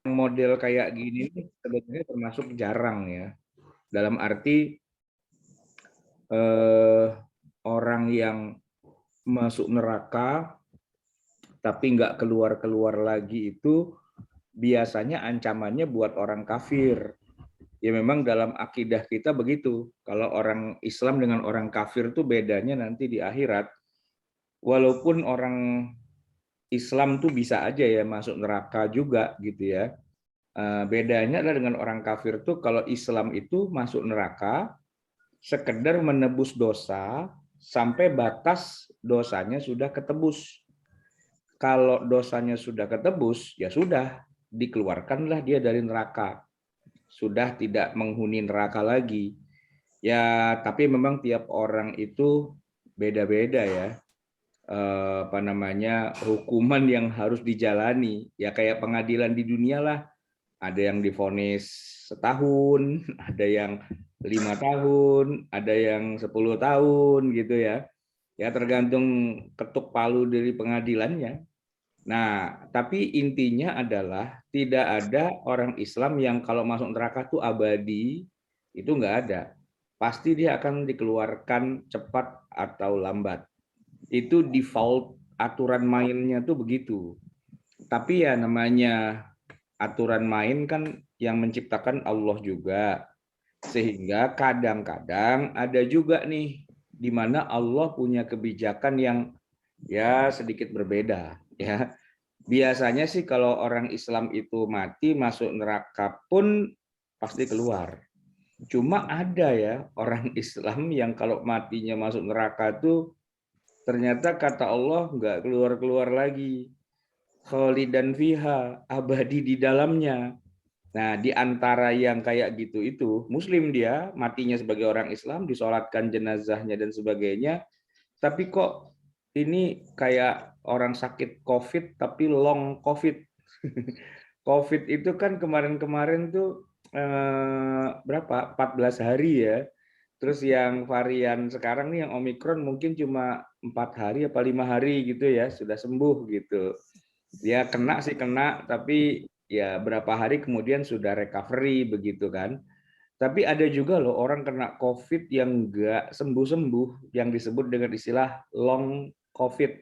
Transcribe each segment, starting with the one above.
model kayak gini sebenarnya termasuk jarang ya. Dalam arti eh, orang yang masuk neraka tapi nggak keluar-keluar lagi itu biasanya ancamannya buat orang kafir. Ya memang dalam akidah kita begitu. Kalau orang Islam dengan orang kafir tuh bedanya nanti di akhirat. Walaupun orang Islam tuh bisa aja ya masuk neraka juga gitu ya. Bedanya adalah dengan orang kafir tuh kalau Islam itu masuk neraka sekedar menebus dosa sampai batas dosanya sudah ketebus. Kalau dosanya sudah ketebus, ya sudah dikeluarkanlah dia dari neraka. Sudah tidak menghuni neraka lagi. Ya, tapi memang tiap orang itu beda-beda ya. Apa namanya, hukuman yang harus dijalani. Ya kayak pengadilan di dunia lah. Ada yang divonis setahun, ada yang 5 tahun, ada yang 10 tahun gitu ya. Ya tergantung ketuk palu dari pengadilannya. Nah, tapi intinya adalah tidak ada orang Islam yang kalau masuk neraka tuh abadi, itu nggak ada. Pasti dia akan dikeluarkan cepat atau lambat. Itu default aturan mainnya tuh begitu. Tapi ya namanya aturan main kan yang menciptakan Allah juga. Sehingga kadang-kadang ada juga nih di mana Allah punya kebijakan yang ya sedikit berbeda ya. Biasanya sih kalau orang Islam itu mati masuk neraka pun pasti keluar. Cuma ada ya orang Islam yang kalau matinya masuk neraka tuh ternyata kata Allah nggak keluar-keluar lagi. Khalidan fiha, abadi di dalamnya. Nah, di antara yang kayak gitu itu, Muslim dia, matinya sebagai orang Islam, disolatkan jenazahnya dan sebagainya, tapi kok ini kayak orang sakit COVID, tapi long COVID. COVID itu kan kemarin-kemarin tuh berapa? 14 hari ya. Terus yang varian sekarang nih yang Omikron mungkin cuma 4 hari apa 5 hari gitu ya, sudah sembuh gitu. Ya kena sih kena, tapi ya berapa hari kemudian sudah recovery begitu kan. Tapi ada juga loh orang kena COVID yang nggak sembuh-sembuh, yang disebut dengan istilah long COVID.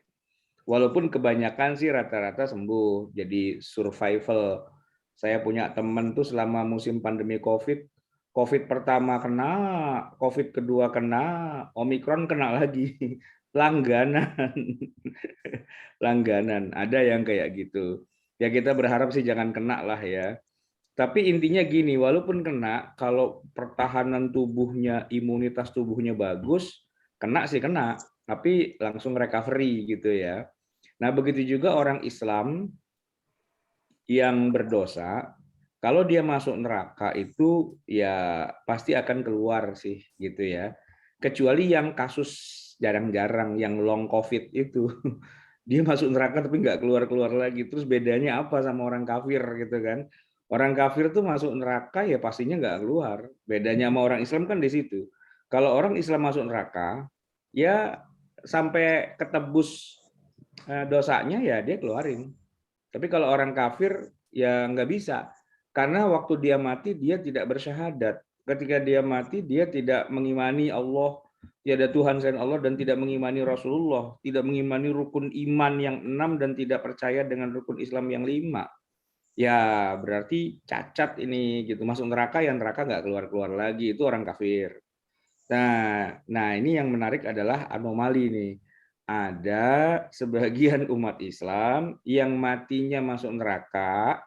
Walaupun kebanyakan sih rata-rata sembuh, jadi survival. Saya punya teman tuh selama musim pandemi COVID, COVID pertama kena, COVID kedua kena, Omikron kena lagi. Langganan. Langganan, ada yang kayak gitu. Ya kita berharap sih jangan kena lah ya. Tapi intinya gini, walaupun kena, kalau pertahanan tubuhnya, imunitas tubuhnya bagus, kena sih kena, tapi langsung recovery gitu ya. Nah, begitu juga orang Islam yang berdosa, kalau dia masuk neraka itu ya pasti akan keluar sih gitu ya. Kecuali yang kasus jarang-jarang yang long COVID itu. Dia masuk neraka tapi nggak keluar-keluar lagi. Terus bedanya apa sama orang kafir gitu kan? Orang kafir tuh masuk neraka ya pastinya nggak keluar. Bedanya sama orang Islam kan di situ. Kalau orang Islam masuk neraka, ya sampai ketebus dosanya ya dia keluarin. Tapi kalau orang kafir ya nggak bisa. Karena waktu dia mati dia tidak bersyahadat. Ketika dia mati dia tidak mengimani Allah, tiada Tuhan selain Allah dan tidak mengimani Rasulullah, tidak mengimani rukun iman yang 6 dan tidak percaya dengan rukun Islam yang 5. Ya berarti cacat ini gitu. Masuk neraka yang neraka nggak keluar-keluar lagi, itu orang kafir. Nah, ini yang menarik adalah anomali nih. Ada sebagian umat Islam yang matinya masuk neraka,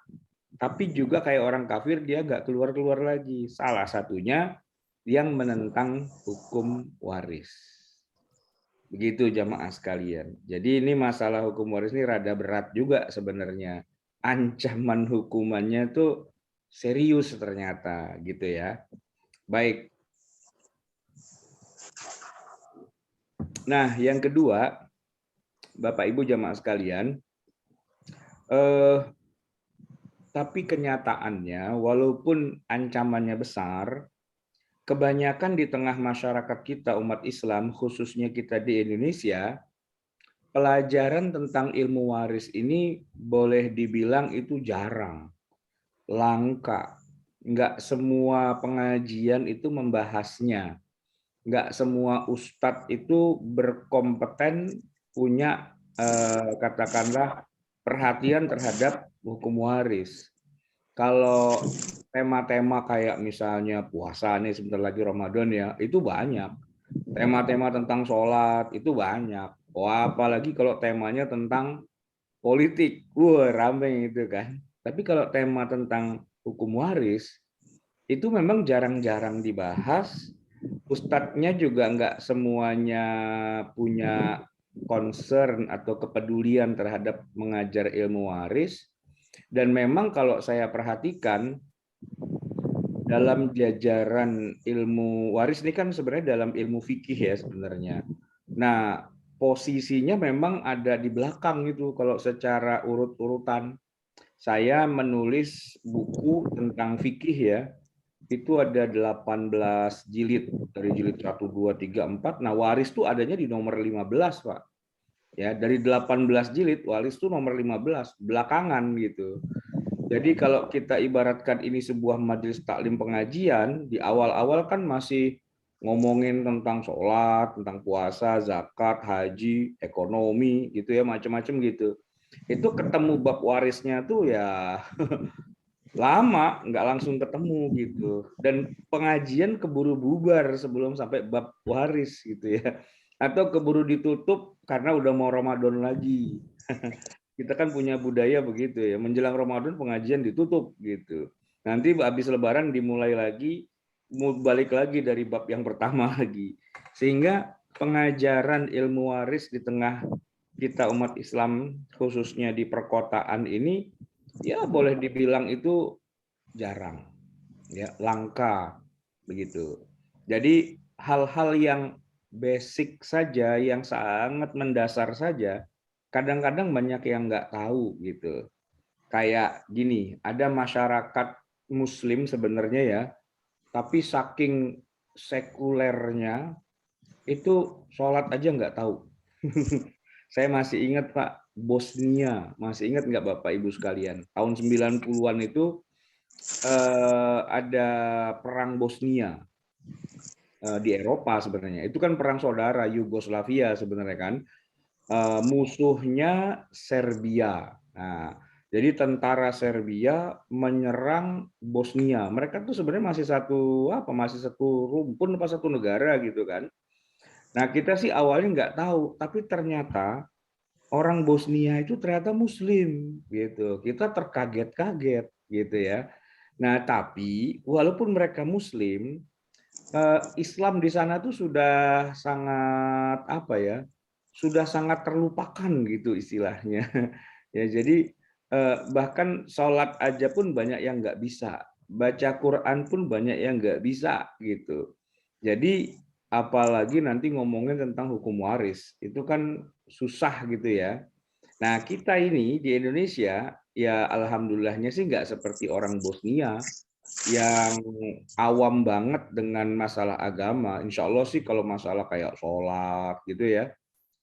tapi juga kayak orang kafir dia nggak keluar-keluar lagi. Salah satunya yang menentang hukum waris. Begitu jamaah sekalian. Jadi ini masalah hukum waris ini rada berat juga sebenarnya. Ancaman hukumannya tuh serius ternyata gitu ya. Baik. Nah, yang kedua, Bapak Ibu jamaah sekalian, eh, tapi kenyataannya walaupun ancamannya besar, kebanyakan di tengah masyarakat kita umat Islam, khususnya kita di Indonesia, pelajaran tentang ilmu waris ini boleh dibilang itu jarang. langka. Nggak semua pengajian itu membahasnya. Nggak semua ustadz itu berkompeten punya katakanlah perhatian terhadap hukum waris. Kalau tema-tema kayak misalnya puasa nih sebentar lagi Ramadan ya, itu banyak. Tema-tema tentang sholat itu banyak. Wah, apalagi kalau temanya tentang politik, wah rame itu kan. Tapi kalau tema tentang hukum waris, itu memang jarang-jarang dibahas. Ustadznya juga nggak semuanya punya concern atau kepedulian terhadap mengajar ilmu waris. Dan memang kalau saya perhatikan, dalam jajaran ilmu waris ini kan sebenarnya dalam ilmu fikih ya sebenarnya. Nah, posisinya memang ada di belakang itu kalau secara urut-urutan. Saya menulis buku tentang fikih ya, itu ada 18 jilid, dari jilid 1, 2, 3, 4. Nah, waris tuh adanya di nomor 15, Pak. Ya, dari 18 jilid, waris tuh nomor 15, belakangan gitu. Jadi kalau kita ibaratkan ini sebuah majelis taklim pengajian, di awal-awal kan masih ngomongin tentang sholat, tentang puasa, zakat, haji, ekonomi, gitu ya, macam-macam gitu. Itu ketemu bab warisnya tuh ya lama, nggak langsung ketemu gitu. Dan pengajian keburu bubar sebelum sampai bab waris gitu ya. Atau keburu ditutup karena udah mau Ramadan lagi. Kita kan punya budaya begitu ya, menjelang Ramadan pengajian ditutup gitu. Nanti habis Lebaran dimulai lagi, balik lagi dari bab yang pertama lagi. Sehingga pengajaran ilmu waris di tengah kita umat Islam, khususnya di perkotaan ini, ya boleh dibilang itu jarang, ya langka begitu. Jadi hal-hal yang basic saja, yang sangat mendasar saja, kadang-kadang banyak yang nggak tahu gitu. Kayak gini, ada masyarakat Muslim sebenarnya ya, tapi saking sekulernya itu sholat aja nggak tahu. Saya masih ingat Pak, Bosnia, masih ingat nggak Bapak Ibu sekalian? Tahun 90-an itu ada perang Bosnia di Eropa sebenarnya. Itu kan perang saudara Yugoslavia sebenarnya kan. Musuhnya Serbia. Nah, jadi tentara Serbia menyerang Bosnia. Mereka tuh sebenarnya masih satu rumpun apa satu negara gitu kan. Nah, kita sih awalnya nggak tahu, tapi ternyata orang Bosnia itu ternyata Muslim gitu. Kita terkaget-kaget gitu ya. Nah, tapi walaupun mereka Muslim, Islam di sana tuh sudah sangat apa ya? Sudah sangat terlupakan gitu istilahnya. Ya, jadi bahkan sholat aja pun banyak yang nggak bisa. Baca Quran pun banyak yang nggak bisa gitu. Jadi apalagi nanti ngomongin tentang hukum waris, itu kan susah gitu ya. Nah, kita ini di Indonesia, ya alhamdulillahnya sih nggak seperti orang Bosnia yang awam banget dengan masalah agama. Insya Allah sih kalau masalah kayak sholat gitu ya,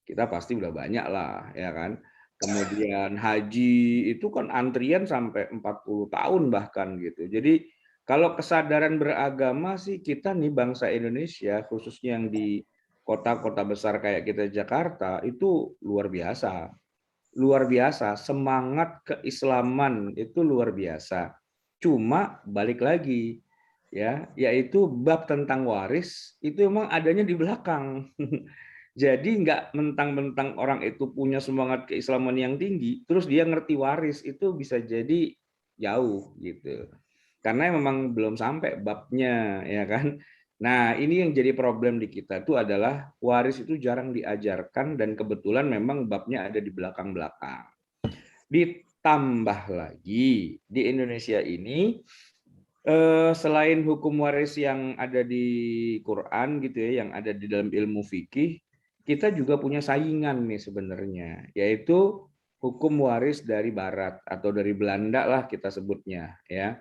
kita pasti udah banyak lah, ya kan. Kemudian haji itu kan antrian sampai 40 tahun bahkan gitu. Jadi kalau kesadaran beragama sih kita nih bangsa Indonesia, khususnya yang di kota-kota besar kayak kita Jakarta, itu luar biasa. Luar biasa, semangat keislaman itu luar biasa. Cuma balik lagi ya, yaitu bab tentang waris itu memang adanya di belakang. Jadi nggak mentang-mentang orang itu punya semangat keislaman yang tinggi, terus dia ngerti waris itu bisa jadi jauh gitu. Karena memang belum sampai babnya, ya kan. Nah, ini yang jadi problem di kita itu adalah waris itu jarang diajarkan dan kebetulan memang babnya ada di belakang-belakang. Ditambah lagi di Indonesia ini selain hukum waris yang ada di Quran gitu ya, yang ada di dalam ilmu fikih, kita juga punya saingan nih sebenarnya, yaitu hukum waris dari Barat atau dari Belanda lah kita sebutnya ya.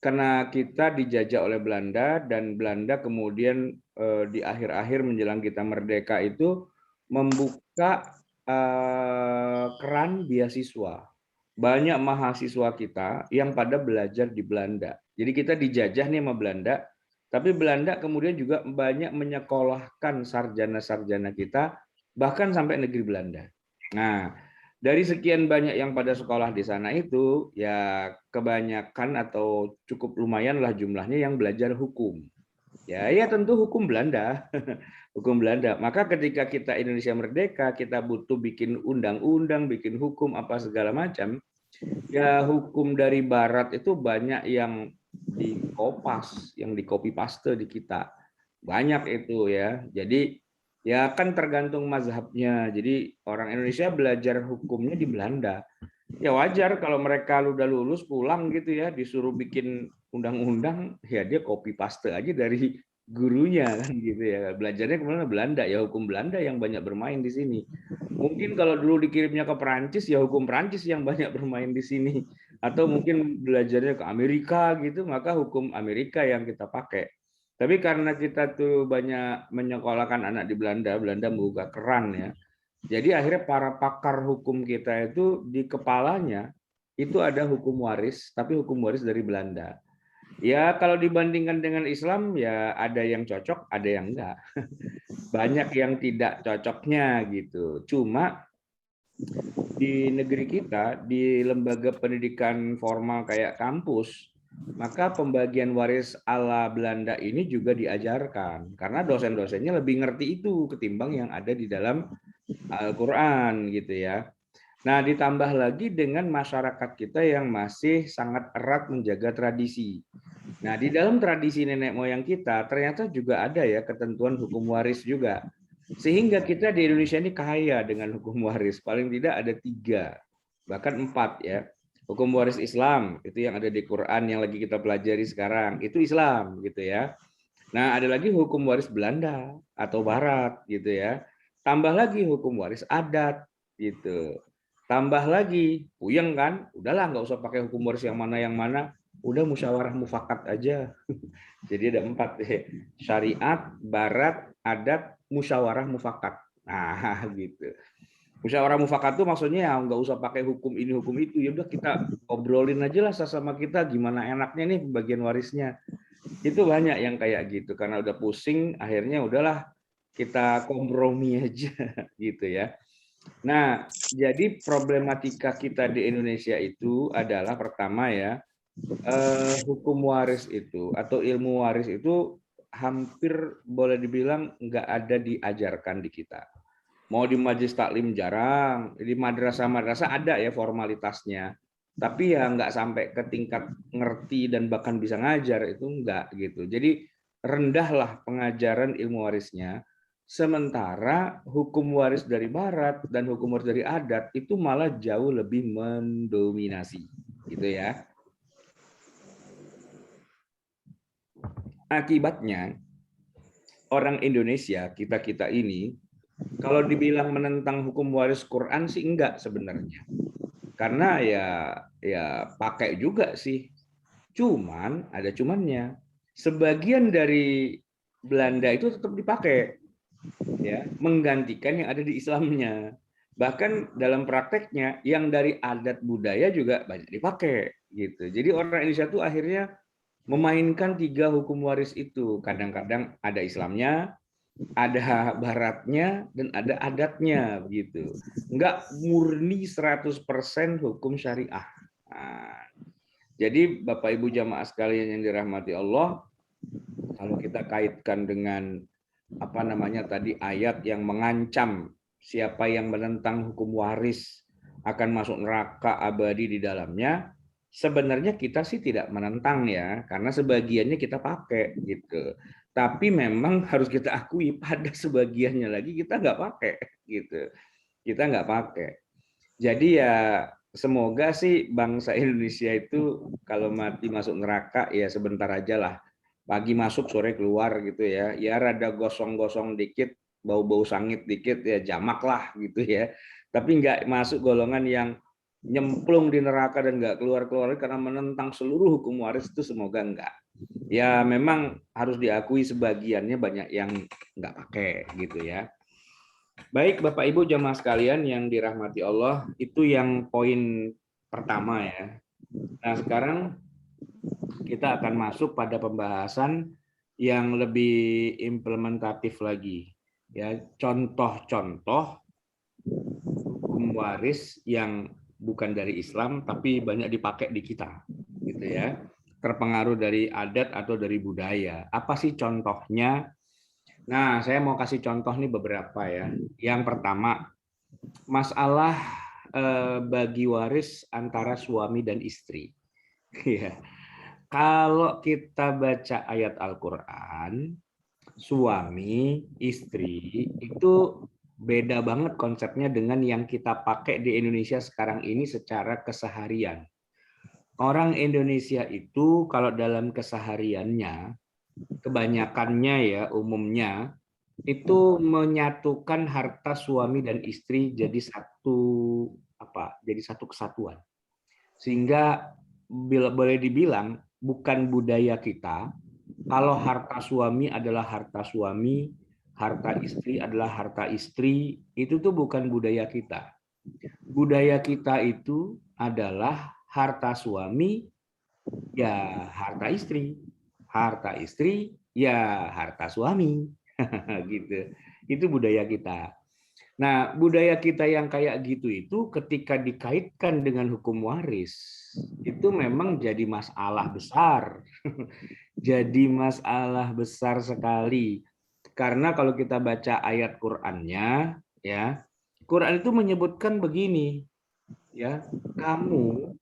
Karena kita dijajah oleh Belanda dan Belanda kemudian di akhir-akhir menjelang kita merdeka itu membuka keran beasiswa. banyak mahasiswa kita yang pada belajar di Belanda. Jadi kita dijajah nih sama Belanda, tapi Belanda kemudian juga banyak menyekolahkan sarjana-sarjana kita bahkan sampai negeri Belanda. Nah, dari sekian banyak yang pada sekolah di sana itu, ya kebanyakan atau cukup lumayanlah jumlahnya yang belajar hukum. Ya tentu hukum Belanda, hukum Belanda. Maka ketika kita Indonesia merdeka, kita butuh bikin undang-undang, bikin hukum apa segala macam. Ya hukum dari Barat itu banyak yang dikopas, yang di copy paste di kita. Banyak itu ya. Jadi ya kan tergantung mazhabnya. Jadi orang Indonesia belajar hukumnya di Belanda. Ya wajar kalau mereka udah lulus pulang gitu ya, disuruh bikin undang-undang, ya dia copy paste aja dari gurunya kan gitu ya. Belajarnya kemana? Belanda, ya hukum Belanda yang banyak bermain di sini. Mungkin kalau dulu dikirimnya ke Perancis, ya hukum Perancis yang banyak bermain di sini. Atau mungkin belajarnya ke Amerika gitu, maka hukum Amerika yang kita pakai. Tapi karena kita tuh banyak menyekolahkan anak di Belanda, Belanda membuka keran ya. Jadi akhirnya para pakar hukum kita itu di kepalanya itu ada hukum waris, tapi hukum waris dari Belanda. Ya kalau dibandingkan dengan Islam ya ada yang cocok, ada yang enggak. Banyak yang tidak cocoknya gitu. Cuma di negeri kita, di lembaga pendidikan formal kayak kampus, maka pembagian waris ala Belanda ini juga diajarkan. Karena dosen-dosennya lebih ngerti itu ketimbang yang ada di dalam Al-Quran gitu ya. Nah, ditambah lagi dengan masyarakat kita yang masih sangat erat menjaga tradisi. Nah, di dalam tradisi nenek moyang kita ternyata juga ada ya ketentuan hukum waris juga. Sehingga kita di Indonesia ini kaya dengan hukum waris. Paling tidak ada 3, bahkan 4 ya. Hukum waris Islam, itu yang ada di Quran yang lagi kita pelajari sekarang. Itu Islam gitu ya. Nah, ada lagi hukum waris Belanda atau Barat gitu ya. Tambah lagi hukum waris adat gitu. Tambah lagi, puyeng kan? Udahlah nggak usah pakai hukum waris yang mana, udah musyawarah mufakat aja. Jadi ada 4 deh. Syariat, Barat, adat, musyawarah mufakat. Nah, gitu. Musyawarah mufakat itu maksudnya ya nggak usah pakai hukum ini hukum itu, ya udah kita obrolin aja lah sama kita gimana enaknya nih pembagian warisnya. Itu banyak yang kayak gitu karena udah pusing akhirnya udahlah kita kompromi aja gitu ya. Nah, jadi problematika kita di Indonesia itu adalah pertama ya, hukum waris itu atau ilmu waris itu hampir boleh dibilang nggak ada diajarkan di kita. Mau di majelis taklim jarang, di madrasah-madrasah ada ya formalitasnya. Tapi ya nggak sampai ke tingkat ngerti dan bahkan bisa ngajar itu enggak gitu. Jadi rendahlah pengajaran ilmu warisnya. Sementara hukum waris dari barat dan hukum waris dari adat itu malah jauh lebih mendominasi. Gitu ya. Akibatnya orang Indonesia, kita-kita ini kalau dibilang menentang hukum waris Quran sih enggak sebenarnya. Karena ya pakai juga sih. Cuman ada cumannya. Sebagian dari Belanda itu tetap dipakai ya, menggantikan yang ada di Islamnya. Bahkan dalam prakteknya yang dari adat budaya juga banyak dipakai gitu. Jadi orang Indonesia tuh akhirnya memainkan 3 hukum waris itu. Kadang-kadang ada Islamnya, ada baratnya, dan ada adatnya begitu. Enggak murni 100% hukum syariah. Nah, jadi Bapak Ibu jamaah sekalian yang dirahmati Allah, kalau kita kaitkan dengan apa namanya tadi ayat yang mengancam siapa yang menentang hukum waris akan masuk neraka abadi di dalamnya, sebenarnya kita sih tidak menentang ya, karena sebagiannya kita pakai gitu. Tapi memang harus kita akui pada sebagiannya lagi kita nggak pakai gitu. Kita nggak pakai. Jadi ya semoga sih bangsa Indonesia itu kalau mati masuk neraka ya sebentar aja lah. Pagi masuk sore keluar gitu ya. Ya rada gosong-gosong dikit, bau-bau sangit dikit ya jamak lah gitu ya. Tapi nggak masuk golongan yang nyemplung di neraka dan nggak keluar-keluar karena menentang seluruh hukum waris itu semoga enggak. Ya memang harus diakui sebagiannya banyak yang nggak pakai gitu ya. Baik Bapak Ibu jamaah sekalian yang dirahmati Allah, itu yang poin pertama ya. Nah, sekarang kita akan masuk pada pembahasan yang lebih implementatif lagi. Ya, contoh-contoh hukum waris yang bukan dari Islam tapi banyak dipakai di kita, gitu ya. Terpengaruh dari adat atau dari budaya. Apa sih contohnya? Nah, saya mau kasih contoh nih beberapa ya. Yang pertama, masalah bagi waris antara suami dan istri. Ya. Kalau kita baca ayat Al-Quran, suami, istri, itu beda banget konsepnya dengan yang kita pakai di Indonesia sekarang ini secara keseharian. Orang Indonesia itu kalau dalam kesehariannya, kebanyakannya ya umumnya, itu menyatukan harta suami dan istri jadi satu jadi satu kesatuan. Sehingga boleh dibilang bukan budaya kita kalau harta suami adalah harta suami, harta istri adalah harta istri, itu tuh bukan budaya kita. Budaya kita itu adalah harta suami ya harta istri, harta istri ya harta suami. Gitu. Itu budaya kita. Nah, budaya kita yang kayak gitu itu ketika dikaitkan dengan hukum waris, itu memang jadi masalah besar. Jadi masalah besar sekali. Karena kalau kita baca ayat Qur'annya, ya, Quran itu menyebutkan begini, ya, kamu,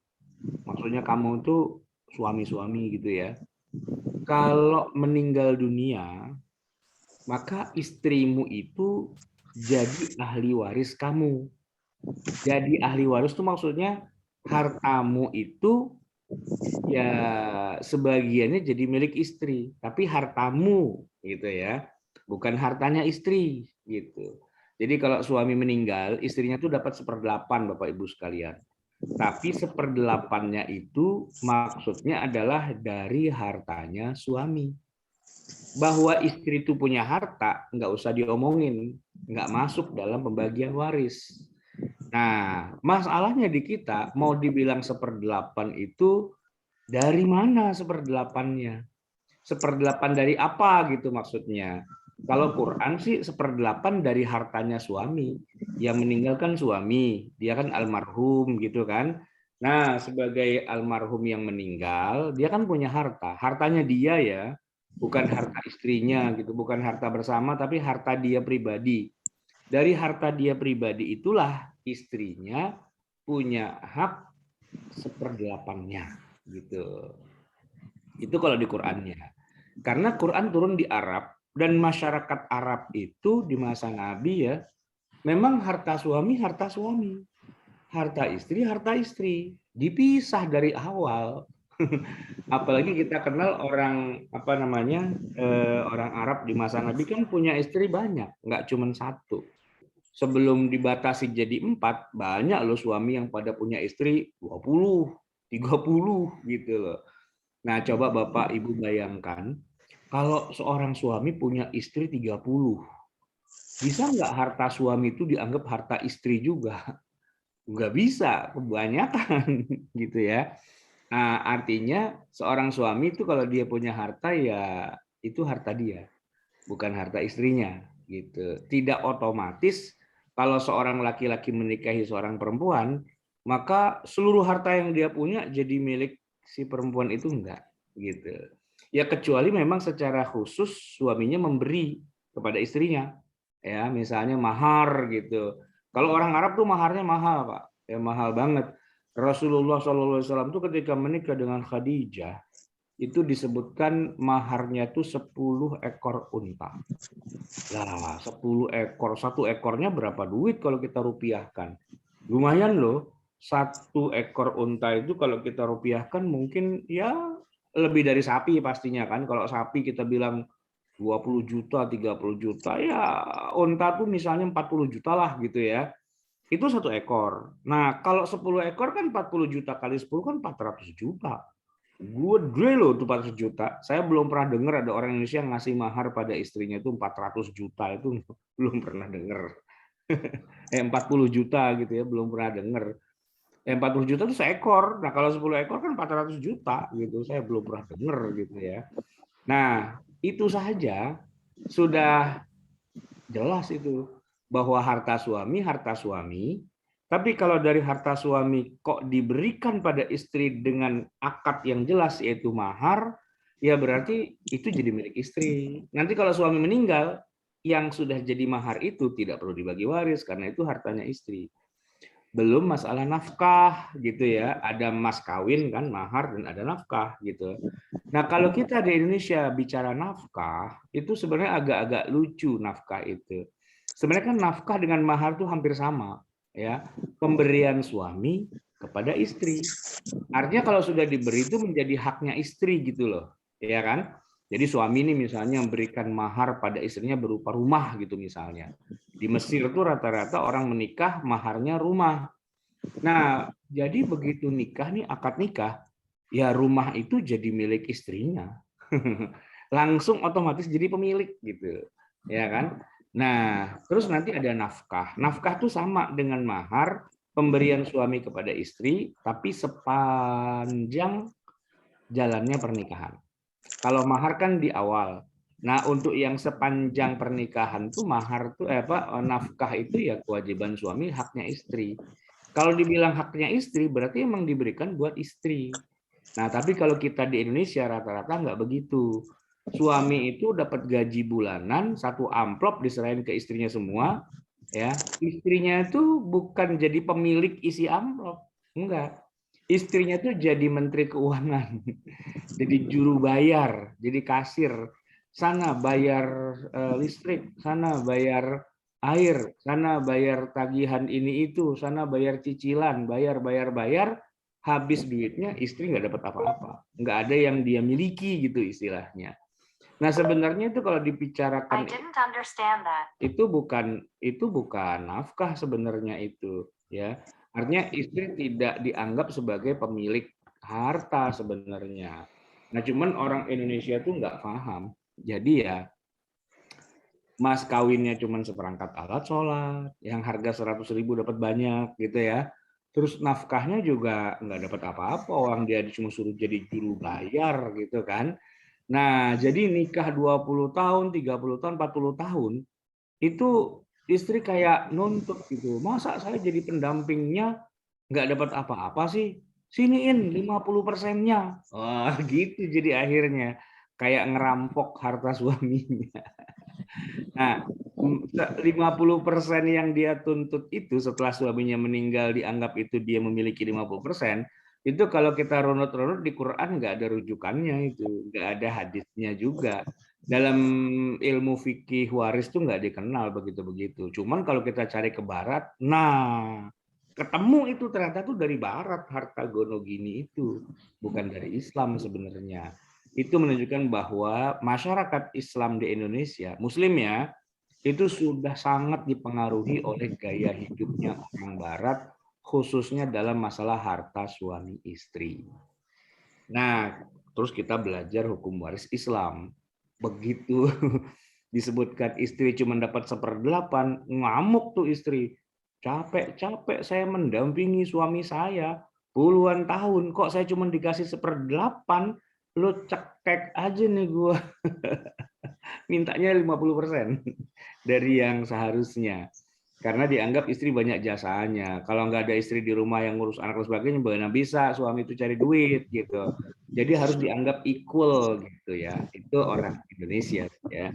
maksudnya kamu itu suami-suami gitu ya. Kalau meninggal dunia, maka istrimu itu jadi ahli waris kamu. Jadi ahli waris itu maksudnya hartamu itu ya sebagiannya jadi milik istri, tapi hartamu gitu ya, bukan hartanya istri gitu. Jadi kalau suami meninggal, istrinya tuh dapat 1/8 Bapak Ibu sekalian. Tapi 1/8-nya itu maksudnya adalah dari hartanya suami. Bahwa istri itu punya harta, nggak usah diomongin, nggak masuk dalam pembagian waris. Nah, masalahnya di kita, mau dibilang 1/8 itu dari mana 1/8-nya? 1/8 dari apa gitu maksudnya? Kalau Quran sih 1/8 dari hartanya suami. Yang meninggalkan suami, dia kan almarhum gitu kan. Nah, sebagai almarhum yang meninggal, dia kan punya harta. Hartanya dia ya, bukan harta istrinya gitu, bukan harta bersama, tapi harta dia pribadi. Dari harta dia pribadi itulah istrinya punya hak 1/8-nya gitu. Itu kalau di Qur'annya. Karena Quran turun di Arab dan masyarakat Arab itu di masa Nabi ya, memang harta suami, harta istri, dipisah dari awal. Apalagi kita kenal orang orang Arab di masa Nabi kan punya istri banyak, nggak cuma satu. Sebelum dibatasi jadi 4, banyak loh suami yang pada punya istri 20, 30 gitu loh. Nah, coba Bapak Ibu bayangkan, kalau seorang suami punya istri 30, bisa nggak harta suami itu dianggap harta istri juga? Nggak bisa, kebanyakan gitu ya. Nah, artinya seorang suami itu kalau dia punya harta ya itu harta dia, bukan harta istrinya gitu. Tidak otomatis kalau seorang laki-laki menikahi seorang perempuan, maka seluruh harta yang dia punya jadi milik si perempuan itu enggak gitu. Ya kecuali memang secara khusus suaminya memberi kepada istrinya. Ya, misalnya mahar gitu. Kalau orang Arab tuh maharnya mahal, Pak. Ya mahal banget. Rasulullah SAW tuh ketika menikah dengan Khadijah, itu disebutkan maharnya tuh 10 ekor unta. Lah, 10 ekor, satu ekornya berapa duit kalau kita rupiahkan? Lumayan loh. Satu ekor unta itu kalau kita rupiahkan mungkin ya lebih dari sapi pastinya kan. Kalau sapi kita bilang 20 juta, 30 juta, ya unta tuh misalnya 40 juta lah gitu ya. Itu satu ekor. Nah, kalau 10 ekor kan 40 juta kali 10 kan 400 juta. Gede loh tuh 400 juta. Saya belum pernah dengar ada orang Indonesia yang ngasih mahar pada istrinya itu 400 juta itu belum pernah dengar. 40 juta gitu ya, belum pernah dengar. 40 juta itu seekor. Nah, kalau 10 ekor kan 400 juta gitu. Saya belum pernah dengar gitu ya. Nah, itu saja sudah jelas itu bahwa harta suami, tapi kalau dari harta suami kok diberikan pada istri dengan akad yang jelas yaitu mahar, ya berarti itu jadi milik istri. Nanti kalau suami meninggal, yang sudah jadi mahar itu tidak perlu dibagi waris karena itu hartanya istri. Belum masalah nafkah gitu ya, ada mas kawin kan, mahar dan ada nafkah gitu. Nah, kalau kita di Indonesia bicara nafkah, itu sebenarnya agak-agak lucu nafkah itu. Sebenarnya kan nafkah dengan mahar itu hampir sama, ya. Pemberian suami kepada istri. Artinya kalau sudah diberi itu menjadi haknya istri gitu loh, ya kan? Jadi suami ini misalnya memberikan mahar pada istrinya berupa rumah gitu misalnya. Di Mesir itu rata-rata orang menikah maharnya rumah. Nah, jadi begitu nikah nih akad nikah, ya rumah itu jadi milik istrinya. Langsung otomatis jadi pemilik gitu. Ya kan? Nah, terus nanti ada nafkah. Nafkah itu sama dengan mahar, pemberian suami kepada istri, tapi sepanjang jalannya pernikahan. Kalau mahar kan di awal. Nah, untuk yang sepanjang pernikahan tuh mahar tuh nafkah itu ya kewajiban suami, haknya istri. Kalau dibilang haknya istri berarti emang diberikan buat istri. Nah, tapi kalau kita di Indonesia rata-rata nggak begitu. Suami itu dapat gaji bulanan, satu amplop diserahin ke istrinya semua, ya. Istrinya itu bukan jadi pemilik isi amplop, enggak. Istrinya itu jadi menteri keuangan, jadi juru bayar, jadi kasir. Sana bayar listrik, sana bayar air, sana bayar tagihan ini itu, sana bayar cicilan, bayar, habis duitnya istri nggak dapat apa-apa, nggak ada yang dia miliki gitu istilahnya. Nah sebenarnya itu kalau dibicarakan itu bukan nafkah sebenarnya itu, ya. Artinya istri tidak dianggap sebagai pemilik harta sebenarnya. Nah cuman orang Indonesia tuh nggak paham. Jadi ya mas kawinnya cuma seperangkat alat sholat, yang harga 100.000 dapat banyak gitu ya. Terus nafkahnya juga nggak dapat apa-apa, orang dia cuma suruh jadi juru bayar gitu kan. Nah, jadi nikah 20 tahun, 30 tahun, 40 tahun, itu istri kayak nuntut gitu. Masa saya jadi pendampingnya nggak dapat apa-apa sih? Siniin 50%-nya. Wah, gitu jadi akhirnya. Kayak ngerampok harta suaminya. Nah, 50% yang dia tuntut itu setelah suaminya meninggal dianggap itu dia memiliki 50%, itu kalau kita runut-runut di Quran nggak ada rujukannya itu, nggak ada hadisnya juga. Dalam ilmu fikih waris tuh nggak dikenal begitu-begitu. Cuman kalau kita cari ke barat, nah ketemu itu ternyata tuh dari barat harta gono gini itu, bukan dari Islam sebenarnya. Itu menunjukkan bahwa masyarakat Islam di Indonesia, Muslim ya, itu sudah sangat dipengaruhi oleh gaya hidupnya orang Barat, khususnya dalam masalah harta suami istri. Nah, terus kita belajar hukum waris Islam. Begitu disebutkan istri cuma dapat 1/8, ngamuk tuh istri. Capek-capek saya mendampingi suami saya puluhan tahun, kok saya cuma dikasih 1/8, lu cekek aja nih gua. Mintanya 50% dari yang seharusnya. Karena dianggap istri banyak jasanya. Kalau nggak ada istri di rumah yang ngurus anak dan sebagainya, bagaimana bisa suami itu cari duit gitu. Jadi harus dianggap equal gitu ya. Itu orang Indonesia ya.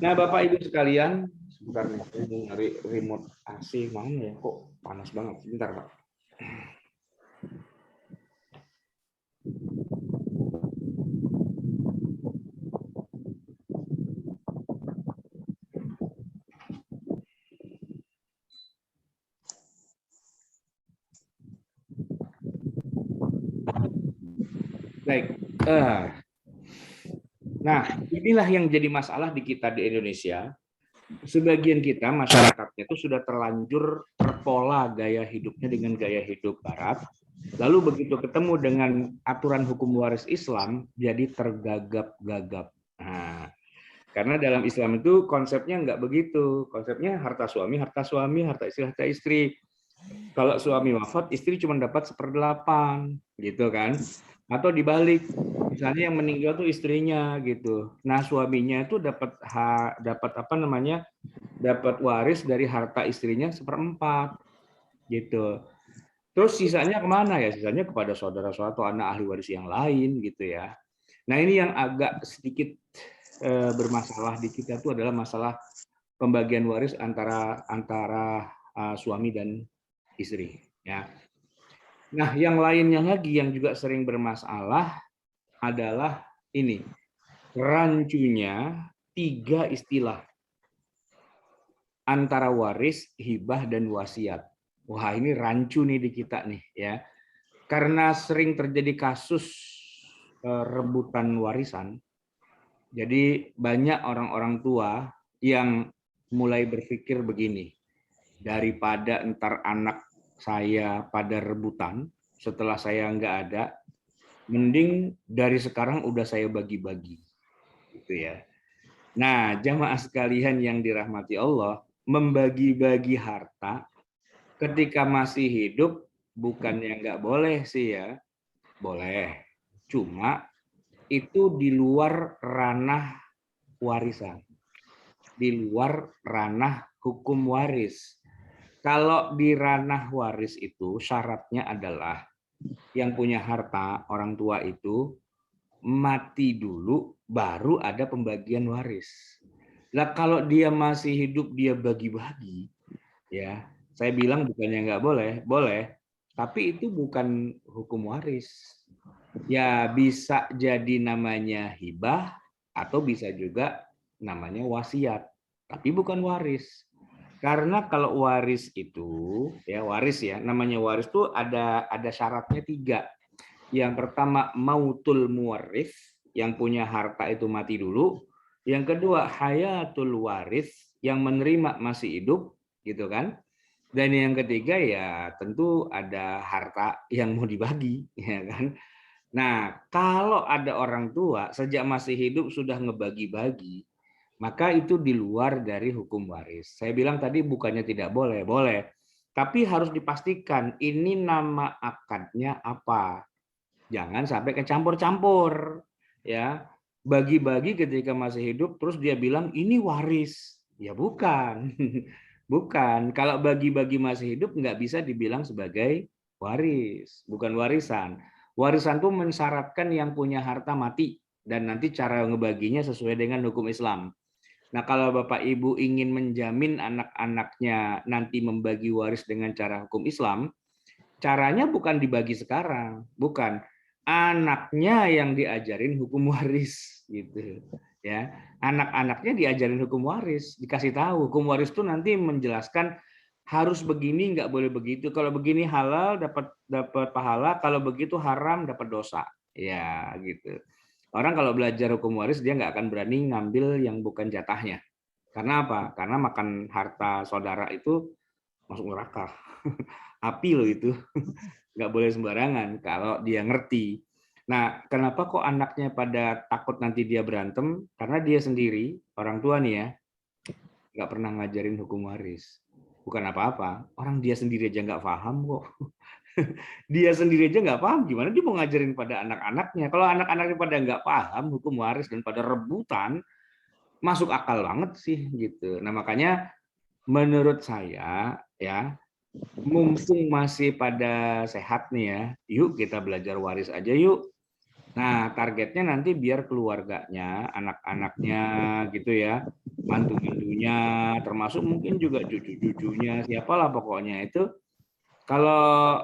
Nah, Bapak Ibu sekalian, sebentar nih, saya mau nyari remote AC mana ya? Kok panas banget. Sebentar, Pak. Baik. Nah, inilah yang jadi masalah di kita di Indonesia. Sebagian kita masyarakatnya itu sudah terlanjur terpola gaya hidupnya dengan gaya hidup Barat. Lalu begitu ketemu dengan aturan hukum waris Islam, jadi tergagap-gagap. Nah, karena dalam Islam itu konsepnya nggak begitu. Konsepnya harta suami, harta istri, harta istri. Kalau suami wafat, istri cuma dapat 1/8, gitu kan? Atau dibalik, misalnya yang meninggal tuh istrinya gitu. Nah, suaminya itu dapat apa namanya? Dapat waris dari harta istrinya 1/4, gitu. Terus sisanya kemana ya? Sisanya kepada saudara-saudara atau anak ahli waris yang lain, gitu ya. Nah, ini yang agak sedikit bermasalah di kita itu adalah masalah pembagian waris antara antara suami dan istri, ya. Nah, yang lainnya lagi yang juga sering bermasalah adalah ini, rancunya 3 istilah antara waris, hibah, dan wasiat. Wah, ini rancu nih di kita nih, ya. Karena sering terjadi kasus rebutan warisan, jadi banyak orang-orang tua yang mulai berpikir begini, daripada ntar anak saya pada rebutan setelah saya nggak ada, mending dari sekarang udah saya bagi-bagi, gitu ya. Nah, jamaah sekalian yang dirahmati Allah, membagi-bagi harta ketika masih hidup bukannya nggak boleh sih ya, boleh. Cuma itu di luar ranah warisan, di luar ranah hukum waris. Kalau di ranah waris itu syaratnya adalah yang punya harta orang tua itu mati dulu baru ada pembagian waris. Lah kalau dia masih hidup dia bagi-bagi, ya saya bilang bukannya nggak boleh, boleh, tapi itu bukan hukum waris. Ya bisa jadi namanya hibah atau bisa juga namanya wasiat, tapi bukan waris. Karena kalau waris itu, ya waris ya, namanya waris itu ada syaratnya 3. Yang pertama mautul muwarif, yang punya harta itu mati dulu. Yang kedua hayatul waris, yang menerima masih hidup, gitu kan. Dan yang ketiga ya tentu ada harta yang mau dibagi, ya kan. Nah, kalau ada orang tua sejak masih hidup sudah ngebagi-bagi, maka itu di luar dari hukum waris. Saya bilang tadi bukannya tidak boleh, boleh. Tapi harus dipastikan ini nama akadnya apa. Jangan sampai kecampur-campur, ya. Bagi-bagi ketika masih hidup terus dia bilang ini waris. Ya bukan. Bukan. Kalau bagi-bagi masih hidup nggak bisa dibilang sebagai waris, bukan warisan. Warisan itu mensyaratkan yang punya harta mati dan nanti cara ngebaginya sesuai dengan hukum Islam. Nah, kalau Bapak Ibu ingin menjamin anak-anaknya nanti membagi waris dengan cara hukum Islam, caranya bukan dibagi sekarang, bukan. Anaknya yang diajarin hukum waris gitu. Ya, anak-anaknya diajarin hukum waris, dikasih tahu hukum waris itu nanti menjelaskan harus begini, nggak boleh begitu. Kalau begini halal dapat dapat pahala, kalau begitu haram dapat dosa. Ya, gitu. Orang kalau belajar hukum waris dia nggak akan berani ngambil yang bukan jatahnya. Karena apa? Karena makan harta saudara itu masuk neraka. Api loh itu. Nggak boleh sembarangan kalau dia ngerti. Nah, kenapa kok anaknya pada takut nanti dia berantem? Karena dia sendiri, orang tua nih ya, nggak pernah ngajarin hukum waris. Bukan apa-apa, orang dia sendiri aja nggak paham kok. Dia sendiri aja nggak paham, gimana dia mau ngajarin pada anak-anaknya? Kalau anak-anaknya pada nggak paham hukum waris dan pada rebutan, masuk akal banget sih gitu. Nah makanya menurut saya ya, mumpung masih pada sehat nih ya, yuk kita belajar waris aja yuk. Nah, targetnya nanti biar keluarganya, anak-anaknya gitu ya, mantu-mantunya, termasuk mungkin juga cucu-cucunya, siapalah pokoknya itu, kalau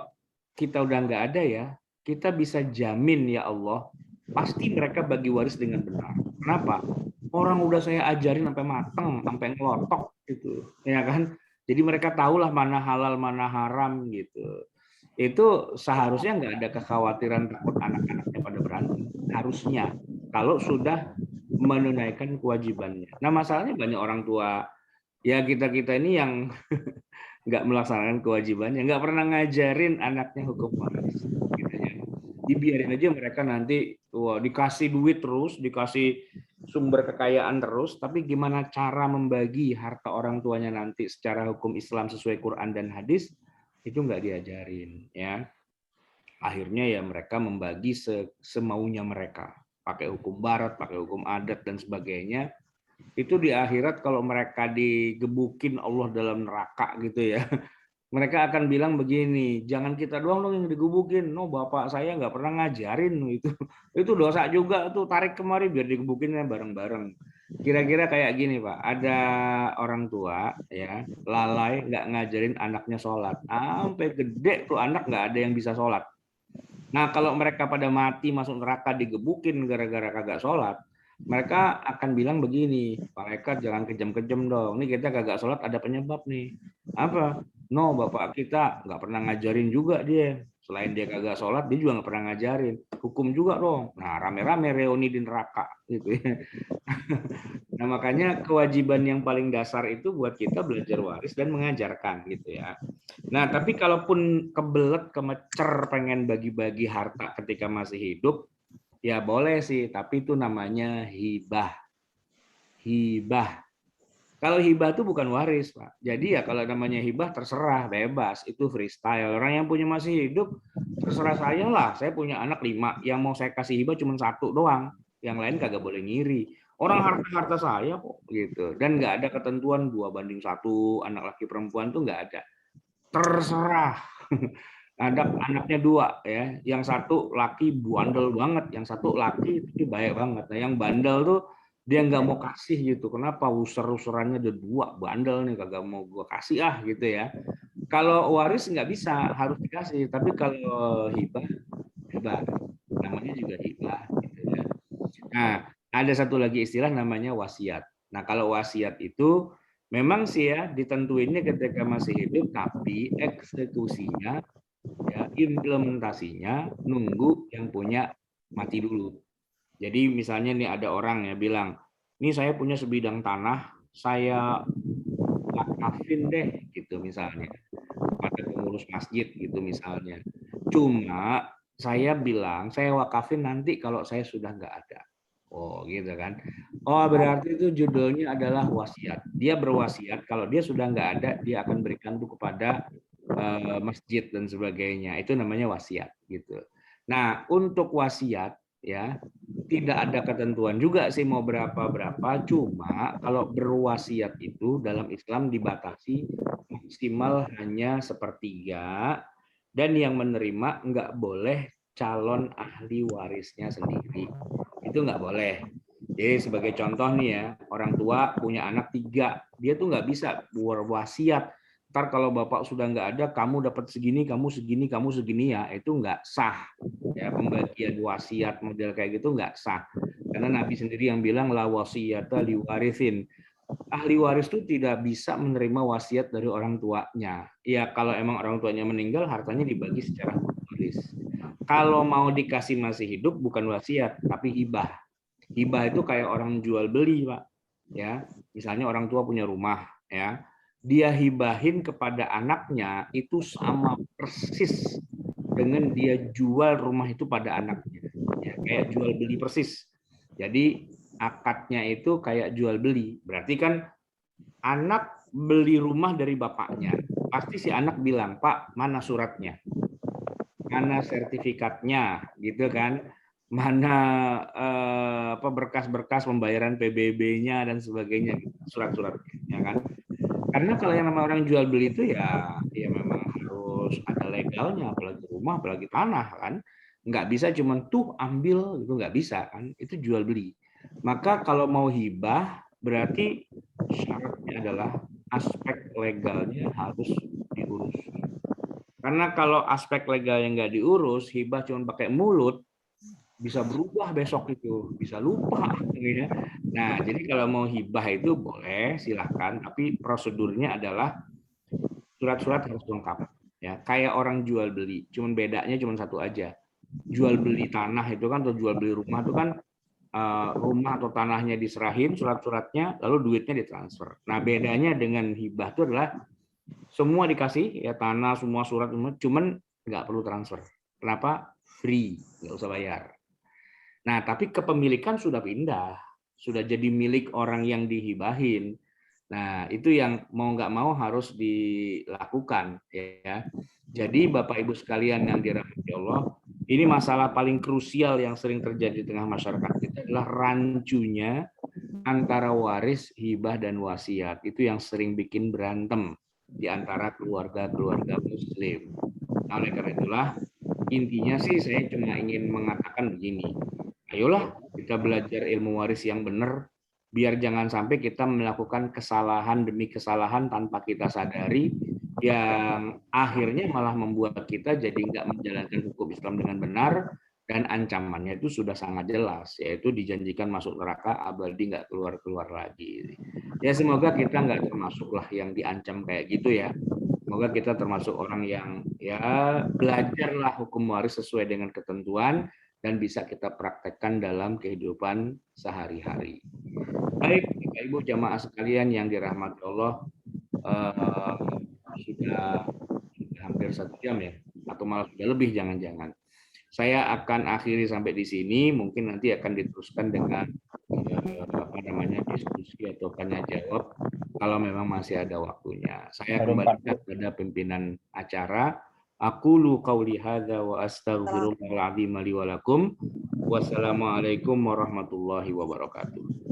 kita udah nggak ada ya, kita bisa jamin ya Allah, pasti mereka bagi waris dengan benar. Kenapa? Orang udah saya ajarin sampai mateng, sampai ngelotok gitu, ya kan? Jadi mereka tahulah mana halal, mana haram gitu. Itu seharusnya nggak ada kekhawatiran takut anak-anaknya pada berantem. Harusnya, kalau sudah menunaikan kewajibannya. Nah masalahnya banyak orang tua, ya kita-kita ini yang nggak melaksanakan kewajibannya, nggak pernah ngajarin anaknya hukum waris. Gitu ya. Dibiarin aja mereka nanti wah, dikasih duit terus, dikasih sumber kekayaan terus, tapi gimana cara membagi harta orang tuanya nanti secara hukum Islam sesuai Quran dan hadis, itu nggak diajarin, ya. Akhirnya ya mereka membagi semaunya mereka, pakai hukum barat, pakai hukum adat dan sebagainya. Itu di akhirat kalau mereka digebukin Allah dalam neraka gitu ya, mereka akan bilang begini, jangan kita doang dong yang digebukin, no bapak saya nggak pernah ngajarin itu dosa juga tuh, tarik kemari biar digebukinnya bareng-bareng. Kira-kira kayak gini Pak, ada orang tua ya lalai nggak ngajarin anaknya sholat, sampai gede tuh anak nggak ada yang bisa sholat. Nah, kalau mereka pada mati masuk neraka digebukin gara-gara kagak sholat, mereka akan bilang begini, malaikat jangan kejam-kejam dong. Ini kita kagak sholat ada penyebab nih. Apa? No, bapak kita nggak pernah ngajarin juga dia. Selain dia kagak sholat, dia juga nggak pernah ngajarin. Hukum juga dong. Nah, rame-rame reuni di neraka. Gitu ya. Nah, makanya kewajiban yang paling dasar itu buat kita belajar waris dan mengajarkan gitu ya. Nah, tapi kalaupun kebelet, kemecer, pengen bagi-bagi harta ketika masih hidup, ya boleh sih, tapi itu namanya hibah. Hibah. Kalau hibah itu bukan waris, Pak. Jadi ya kalau namanya hibah terserah, bebas, itu freestyle. Orang yang punya masih hidup, terserah saya lah. Saya punya anak 5, yang mau saya kasih hibah cuma 1 doang. Yang lain kagak boleh ngiri. Orang harta-harta saya kok gitu. Dan nggak ada ketentuan 2:1, anak laki perempuan tuh nggak ada. Terserah. Ada anaknya 2 ya, yang satu laki bandel banget, yang satu laki tapi baik banget. Nah, yang bandel tuh dia nggak mau kasih gitu. Kenapa? User-userannya ada 2, bandel nih kagak mau gua kasih gitu ya. Kalau waris nggak bisa, harus dikasih. Tapi kalau hibah, hibah. Namanya juga hibah gitu ya. Nah, ada satu lagi istilah namanya wasiat. Nah, kalau wasiat itu memang sih ya ditentuinnya ketika masih hidup, tapi eksekusinya ya implementasinya nunggu yang punya mati dulu. Jadi misalnya nih ada orang ya bilang, ini saya punya sebidang tanah, saya wakafin deh gitu misalnya pada pengurus masjid gitu misalnya. Cuma saya bilang saya wakafin nanti kalau saya sudah nggak ada. Oh gitu kan. Oh berarti itu judulnya adalah wasiat. Dia berwasiat kalau dia sudah nggak ada dia akan berikan itu kepada masjid dan sebagainya. Itu namanya wasiat gitu. Nah untuk wasiat ya tidak ada ketentuan juga sih mau berapa. Cuma kalau berwasiat itu dalam Islam dibatasi maksimal hanya sepertiga, dan yang menerima nggak boleh calon ahli warisnya sendiri. Itu nggak boleh. Jadi sebagai contoh nih ya, orang tua punya anak 3, dia tuh nggak bisa berwasiat. Ntar kalau bapak sudah nggak ada, kamu dapat segini, kamu segini ya, itu nggak sah. Ya pembagian wasiat model kayak gitu nggak sah. Karena Nabi sendiri yang bilang la wasiyata liwarisin. Ahli waris itu tidak bisa menerima wasiat dari orang tuanya. Ya kalau emang orang tuanya meninggal, hartanya dibagi secara waris. Kalau mau dikasih masih hidup, bukan wasiat, tapi hibah. Hibah itu kayak orang jual beli, Pak. Ya, misalnya orang tua punya rumah, ya, dia hibahin kepada anaknya itu sama persis dengan dia jual rumah itu pada anaknya. Ya, kayak jual beli persis. Jadi akadnya itu kayak jual beli. Berarti kan anak beli rumah dari bapaknya. Pasti si anak bilang, Pak, mana suratnya? Mana sertifikatnya? Gitu kan? Mana berkas-berkas pembayaran PBB-nya dan sebagainya, surat-suratnya, ya kan? Karena kalau yang namanya orang jual beli itu ya memang harus ada legalnya, apalagi rumah, apalagi tanah kan. Nggak bisa cuma tuh ambil gitu, nggak bisa kan. Itu jual beli. Maka kalau mau hibah berarti syaratnya adalah aspek legalnya harus diurus. Karena kalau aspek legal yang nggak diurus, hibah cuma pakai mulut, bisa berubah besok itu, bisa lupa. Ya. Nah, jadi kalau mau hibah itu boleh, silahkan, tapi prosedurnya adalah surat-surat harus lengkap. Ya, kayak orang jual beli, cuman bedanya cuma satu aja. Jual beli tanah itu kan atau jual beli rumah itu kan rumah atau tanahnya diserahin, surat-suratnya, lalu duitnya ditransfer. Nah, bedanya dengan hibah itu adalah semua dikasih, ya tanah, semua surat, cuman nggak perlu transfer. Kenapa? Free, nggak usah bayar. Nah, tapi kepemilikan sudah pindah, sudah jadi milik orang yang dihibahin. Nah, itu yang mau nggak mau harus dilakukan, ya. Jadi Bapak Ibu sekalian yang dirahmati Allah, ini masalah paling krusial yang sering terjadi di tengah masyarakat kita adalah rancunya antara waris, hibah, dan wasiat. Itu yang sering bikin berantem di antara keluarga-keluarga Muslim. Nah, oleh karena itulah, intinya sih saya cuma ingin mengatakan begini. Ayolah kita belajar ilmu waris yang benar, biar jangan sampai kita melakukan kesalahan demi kesalahan tanpa kita sadari, yang akhirnya malah membuat kita jadi nggak menjalankan hukum Islam dengan benar, dan ancamannya itu sudah sangat jelas, yaitu dijanjikan masuk neraka abadi nggak keluar-keluar lagi. Ya semoga kita nggak termasuklah yang diancam kayak gitu ya. Semoga kita termasuk orang yang ya belajarlah hukum waris sesuai dengan ketentuan dan bisa kita praktekkan dalam kehidupan sehari-hari. Baik, Bapak Ibu jamaah sekalian yang dirahmati Allah, eh, sudah hampir 1 jam ya, atau malah sudah lebih jangan-jangan. Saya akan akhiri sampai di sini, mungkin nanti akan diteruskan dengan apa namanya diskusi atau tanya jawab kalau memang masih ada waktunya. Saya kembalikan kepada pimpinan acara. Aqulu qauli hadza wa astaghfirullahal azim li wa lakum. Wassalamualaikum warahmatullahi wabarakatuh.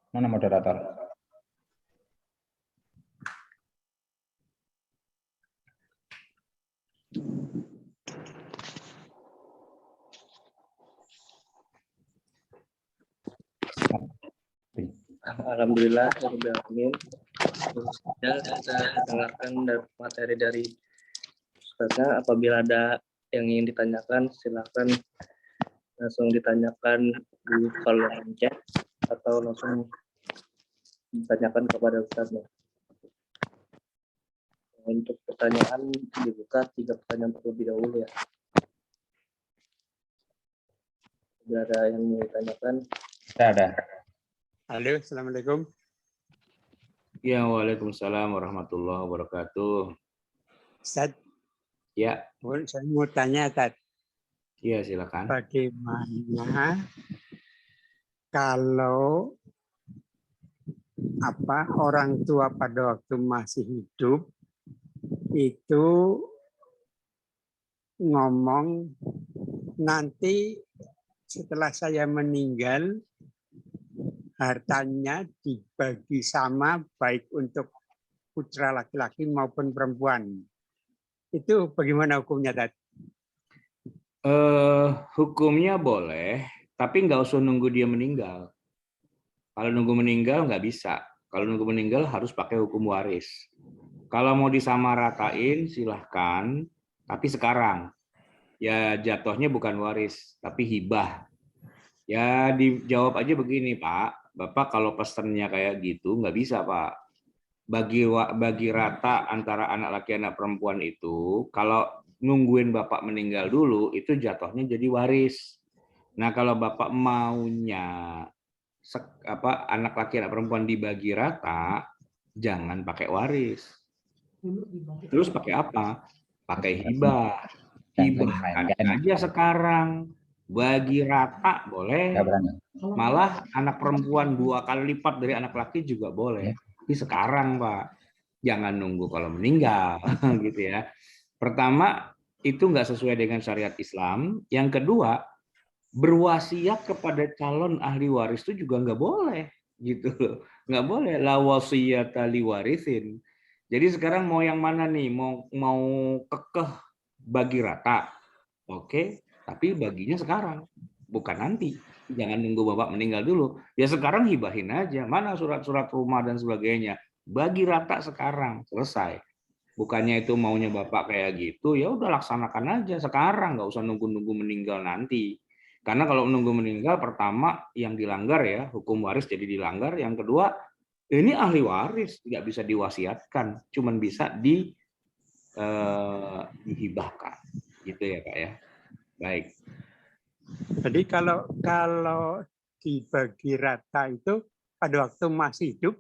Mana moderator? Alhamdulillah, Alhamdulillah. Kita dengarkan materi dari Ustaznya. Apabila ada yang ingin ditanyakan, silakan langsung ditanyakan di kolom chat atau langsung ditanyakan kepada Ustaznya. Untuk pertanyaan dibuka 3 pertanyaan terlebih dahulu ya. Bila ada yang ingin ditanyakan. Ada. Halo, Assalamualaikum. Ya, waalaikumsalam warahmatullahi wabarakatuh. Ustaz, ya, saya mau tanya, Ustaz. Ya, silakan. Bagaimana kalau orang tua pada waktu masih hidup itu ngomong nanti setelah saya meninggal hartanya dibagi sama baik untuk putra laki-laki maupun perempuan. Itu bagaimana hukumnya, Tad? Hukumnya boleh, tapi nggak usah nunggu dia meninggal. Kalau nunggu meninggal nggak bisa. Kalau nunggu meninggal harus pakai hukum waris. Kalau mau disamaratain silahkan, tapi sekarang ya jatuhnya bukan waris, tapi hibah. Ya dijawab aja begini, Pak. Bapak kalau pesennya kayak gitu nggak bisa, Pak. Bagi rata antara anak laki anak perempuan itu, kalau nungguin Bapak meninggal dulu itu jatuhnya jadi waris. Nah, kalau Bapak maunya anak laki anak perempuan dibagi rata, jangan pakai waris. Terus pakai apa? Pakai hibah. Hibahkan aja sekarang. Bagi rata boleh. Malah anak perempuan 2 kali lipat dari anak laki juga boleh. Tapi sekarang, Pak, jangan nunggu kalau meninggal gitu ya. Pertama, itu nggak sesuai dengan syariat Islam. Yang kedua, berwasiat kepada calon ahli waris itu juga nggak boleh gitu loh. Nggak boleh, la wasiyata li warisin. Jadi sekarang mau yang mana nih? Mau kekeh bagi rata. Oke, tapi baginya sekarang, bukan nanti. Jangan nunggu Bapak meninggal dulu. Ya sekarang hibahin aja. Mana surat-surat rumah dan sebagainya. Bagi rata sekarang, selesai. Bukannya itu maunya Bapak kayak gitu, ya udah laksanakan aja sekarang, nggak usah nunggu-nunggu meninggal nanti. Karena kalau menunggu meninggal, pertama yang dilanggar ya, hukum waris jadi dilanggar. Yang kedua, ini ahli waris, tidak bisa diwasiatkan, cuman bisa dihibahkan. Gitu ya Pak ya. Baik. Jadi kalau dibagi rata itu pada waktu masih hidup,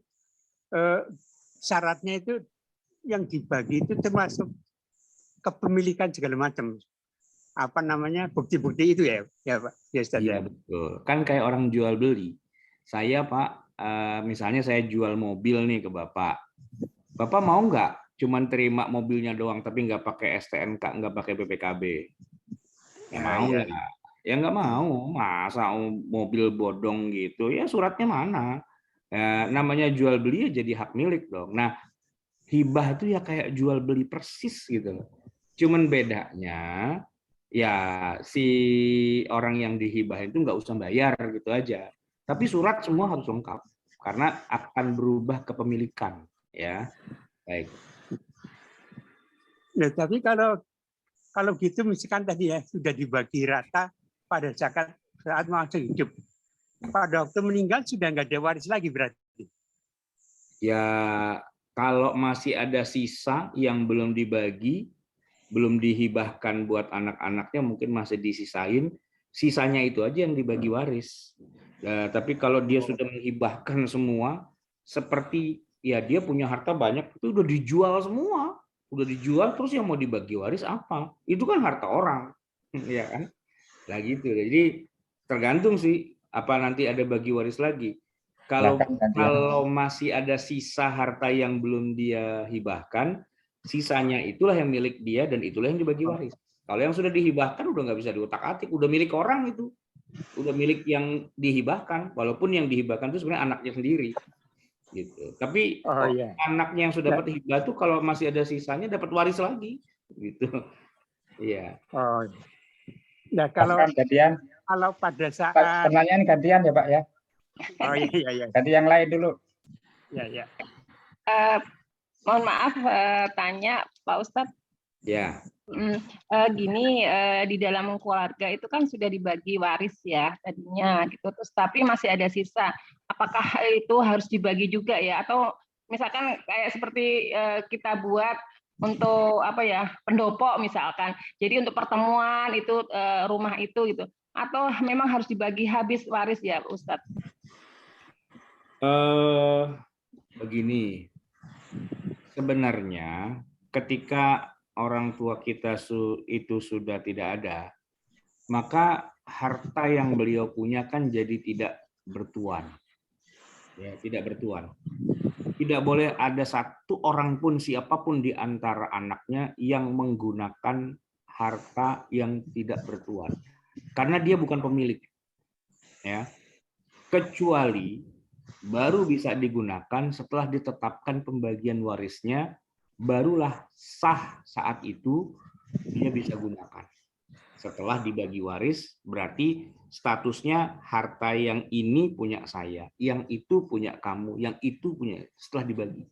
syaratnya itu yang dibagi itu termasuk kepemilikan segala macam. apa namanya bukti-bukti itu ya, Pak. Ya, Ustaz, Iya ya. betul. Kan kayak orang jual beli. Saya Pak, misalnya saya jual mobil nih ke Bapak. Bapak mau nggak cuman terima mobilnya doang tapi nggak pakai STNK, nggak pakai BPKB? Ya mau Ya. nggak? Ya nggak mau. Masa mobil bodong gitu? Ya suratnya mana? Ya, namanya jual beli ya jadi hak milik dong. Nah, hibah itu ya kayak jual beli persis gitu loh. Cuman bedanya ya si orang yang dihibah itu nggak usah bayar gitu aja. Tapi surat semua harus lengkap karena akan berubah kepemilikan ya. Baik. Nah, tapi kalau gitu misalkan tadi ya sudah dibagi rata pada saat masih hidup. Pada waktu meninggal sudah nggak ada waris lagi berarti. Ya kalau masih ada sisa yang belum dibagi, belum dihibahkan buat anak-anaknya mungkin masih disisain, sisanya itu aja yang dibagi waris. Nah, tapi kalau dia sudah menghibahkan semua, seperti ya dia punya harta banyak itu udah dijual semua, udah dijual terus yang mau dibagi waris apa? Itu kan harta orang, ya kan? Lah gitu. Jadi tergantung sih apa nanti ada bagi waris lagi. Kalau masih ada sisa harta yang belum dia hibahkan, sisanya itulah yang milik dia dan itulah yang dibagi waris. Kalau yang sudah dihibahkan udah nggak bisa diutak-atik, udah milik orang itu, udah milik yang dihibahkan. Walaupun yang dihibahkan itu sebenarnya anaknya sendiri, gitu. Tapi anaknya yang sudah dapat hibah itu kalau masih ada sisanya dapat waris lagi, gitu. Iya. Oh. Nah kalau pada saat pertanyaan gantian ya Pak ya. Oh iya. Ganti yang lain dulu. Ya. Mohon maaf tanya Pak Ustadz. Ya. Gini, di dalam keluarga itu kan sudah dibagi waris ya tadinya gitu. Terus tapi masih ada sisa. Apakah itu harus dibagi juga ya? Atau misalkan kayak seperti kita buat untuk apa ya pendopo misalkan. Jadi untuk pertemuan itu rumah itu gitu. Atau memang harus dibagi habis waris ya Ustadz? Begini. Sebenarnya ketika orang tua kita itu sudah tidak ada, maka harta yang beliau punya kan jadi tidak bertuan. Ya, tidak bertuan. Tidak boleh ada satu orang pun siapapun di antara anaknya yang menggunakan harta yang tidak bertuan. Karena dia bukan pemilik. Ya. Kecuali baru bisa digunakan setelah ditetapkan pembagian warisnya, barulah sah saat itu dia bisa gunakan. Setelah dibagi waris, berarti statusnya harta yang ini punya saya, yang itu punya kamu, yang itu punya setelah dibagi.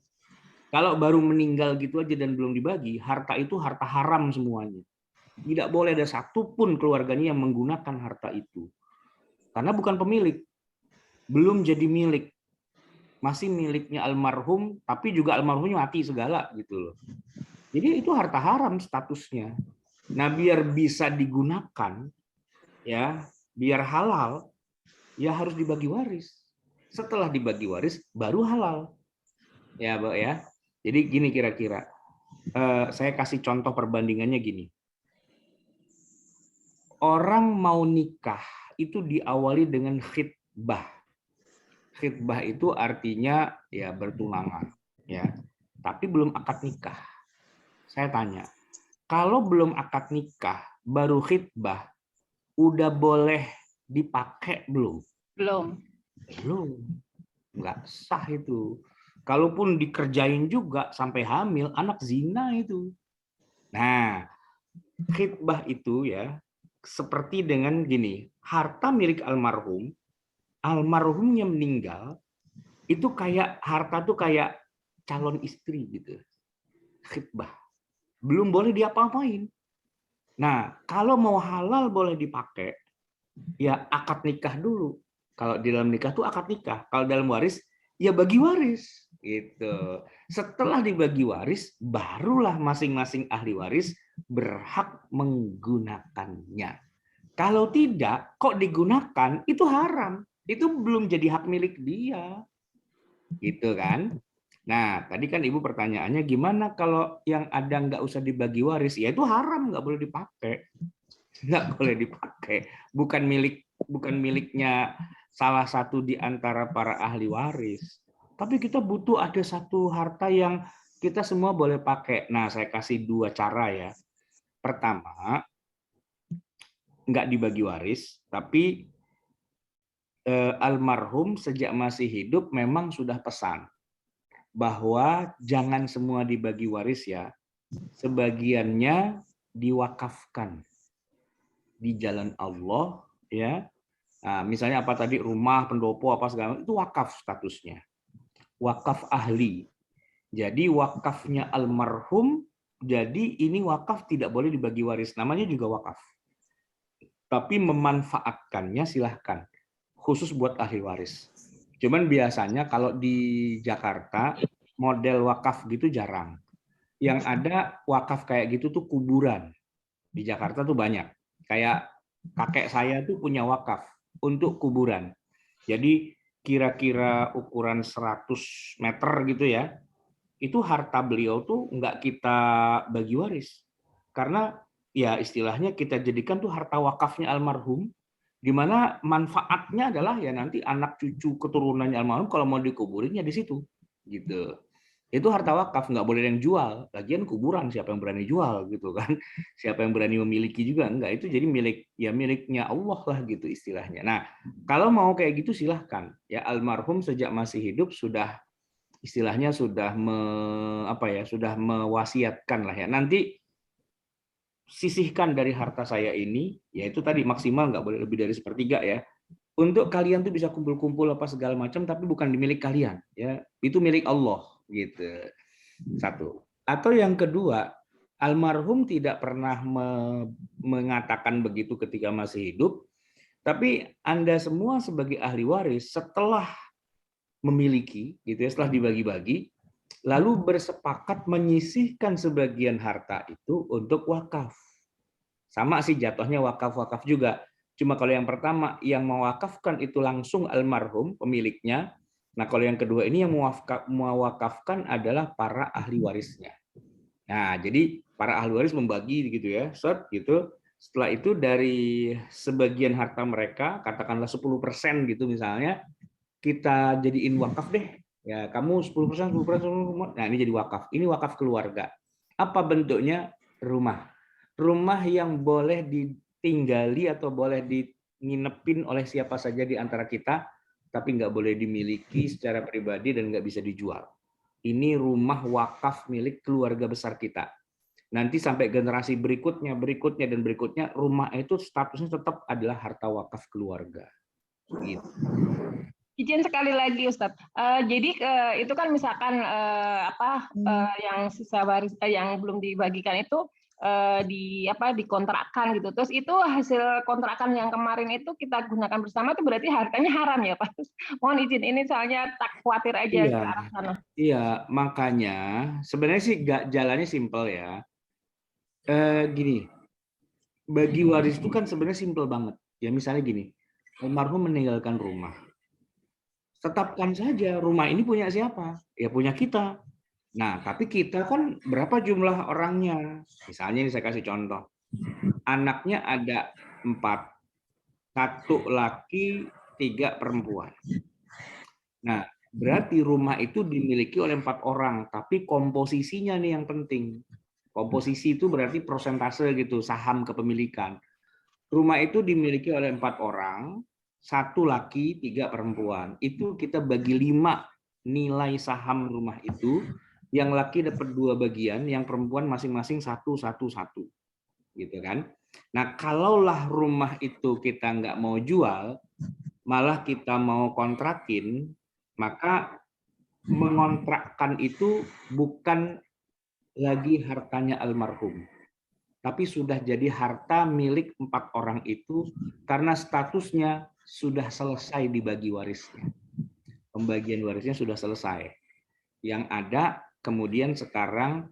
Kalau baru meninggal gitu aja dan belum dibagi, harta itu harta haram semuanya. Tidak boleh ada satupun keluarganya yang menggunakan harta itu. Karena bukan pemilik. Belum jadi milik. Masih miliknya almarhum, tapi juga almarhumnya mati segala gitu loh. Jadi itu harta haram statusnya. Nah, biar bisa digunakan, ya, biar halal, ya harus dibagi waris. Setelah dibagi waris, baru halal. Ya, Mbak ya. Jadi gini kira-kira. Saya kasih contoh perbandingannya gini. Orang mau nikah itu diawali dengan khitbah. Khitbah itu artinya ya bertunangan, ya. Tapi belum akad nikah. Saya tanya, kalau belum akad nikah, baru khitbah, udah boleh dipakai belum? Belum. Nggak sah itu. Kalaupun dikerjain juga sampai hamil, anak zina itu. Nah, khitbah itu ya seperti dengan gini, harta milik almarhum, almarhumnya meninggal, itu kayak harta tuh kayak calon istri gitu. Khitbah. Belum boleh diapa-apain. Nah, kalau mau halal boleh dipakai, ya akad nikah dulu. Kalau di dalam nikah tuh akad nikah. Kalau dalam waris, ya bagi waris. Gitu. Setelah dibagi waris, barulah masing-masing ahli waris berhak menggunakannya. Kalau tidak, kok digunakan, itu haram. Itu belum jadi hak milik dia. Gitu kan? Nah, tadi kan Ibu pertanyaannya gimana kalau yang ada nggak usah dibagi waris? Ya itu haram, nggak boleh dipakai. nggak boleh dipakai. Bukan miliknya salah satu di antara para ahli waris. Tapi kita butuh ada satu harta yang kita semua boleh pakai. Nah, saya kasih 2 cara ya. Pertama, nggak dibagi waris, tapi almarhum sejak masih hidup memang sudah pesan bahwa jangan semua dibagi waris ya. Sebagiannya diwakafkan di jalan Allah ya. Nah, misalnya apa tadi, rumah, pendopo, apa segala itu wakaf statusnya. Wakaf ahli. Jadi wakafnya almarhum, jadi ini wakaf tidak boleh dibagi waris. Namanya juga wakaf. Tapi memanfaatkannya silahkan. Khusus buat ahli waris. Cuman biasanya kalau di Jakarta model wakaf gitu jarang. Yang ada wakaf kayak gitu tuh kuburan. Di Jakarta tuh banyak. Kayak kakek saya tuh punya wakaf untuk kuburan. Jadi kira-kira ukuran 100 meter gitu ya. Itu harta beliau tuh nggak kita bagi waris. Karena ya istilahnya kita jadikan tuh harta wakafnya almarhum, di mana manfaatnya adalah ya nanti anak cucu keturunannya almarhum kalau mau dikuburinnya di situ. Gitu. Itu harta wakaf, nggak boleh yang jual. Lagian kuburan siapa yang berani jual gitu kan? Siapa yang berani memiliki juga enggak. Itu jadi miliknya Allah lah gitu istilahnya. Nah, kalau mau kayak gitu silahkan. Ya almarhum sejak masih hidup sudah istilahnya sudah sudah mewasiatkan lah ya. Nanti sisihkan dari harta saya ini, yaitu tadi maksimal nggak boleh lebih dari 1/3 ya. Untuk kalian tuh bisa kumpul-kumpul apa segala macam, tapi bukan milik kalian ya. Itu milik Allah gitu. Satu. Atau yang kedua, almarhum tidak pernah mengatakan begitu ketika masih hidup, tapi Anda semua sebagai ahli waris setelah memiliki gitu ya, setelah dibagi-bagi, lalu bersepakat menyisihkan sebagian harta itu untuk wakaf. Sama sih jatuhnya wakaf-wakaf juga. Cuma kalau yang pertama yang mewakafkan itu langsung almarhum pemiliknya. Nah, kalau yang kedua ini yang mewakafkan adalah para ahli warisnya. Nah, jadi para ahli waris membagi gitu ya, gitu. Setelah itu dari sebagian harta mereka, katakanlah 10% gitu misalnya, kita jadiin wakaf deh. Ya, kamu 10%, 10%. Nah, ini jadi wakaf. Ini wakaf keluarga. Apa bentuknya? Rumah. Rumah yang boleh ditinggali atau boleh dinginepin oleh siapa saja di antara kita, tapi nggak boleh dimiliki secara pribadi dan nggak bisa dijual. Ini rumah wakaf milik keluarga besar kita. Nanti sampai generasi berikutnya, dan berikutnya, rumah itu statusnya tetap adalah harta wakaf keluarga. Gitu. Izin sekali lagi Ustadz. Jadi itu kan misalkan yang sisa waris yang belum dibagikan itu dikontrakkan gitu. Terus itu hasil kontrakan yang kemarin itu kita gunakan bersama itu berarti hartanya haram ya Pak? Mohon izin, ini soalnya tak khawatir aja ke arah sana. Iya, makanya sebenarnya sih jalannya simpel ya. Gini, bagi waris itu kan sebenarnya simpel banget. Ya misalnya gini, almarhum meninggalkan rumah. Tetapkan saja rumah ini punya siapa? Ya punya kita. Nah, tapi kita kan berapa jumlah orangnya? Misalnya ini saya kasih contoh. Anaknya ada 4. 1 laki, 3 perempuan. Nah, berarti rumah itu dimiliki oleh 4 orang, tapi komposisinya nih yang penting. Komposisi itu berarti persentase gitu, saham kepemilikan. Rumah itu dimiliki oleh 4 orang, 1 laki, 3 perempuan. Itu kita bagi 5 nilai saham rumah itu. Yang laki dapat 2 bagian, yang perempuan masing-masing 1, 1, 1. Gitu kan? Nah, kalaulah rumah itu kita nggak mau jual, malah kita mau kontrakin, maka mengontrakkan itu bukan lagi hartanya almarhum, tapi sudah jadi harta milik 4 orang itu karena statusnya sudah selesai dibagi warisnya. Pembagian warisnya sudah selesai. Yang ada kemudian sekarang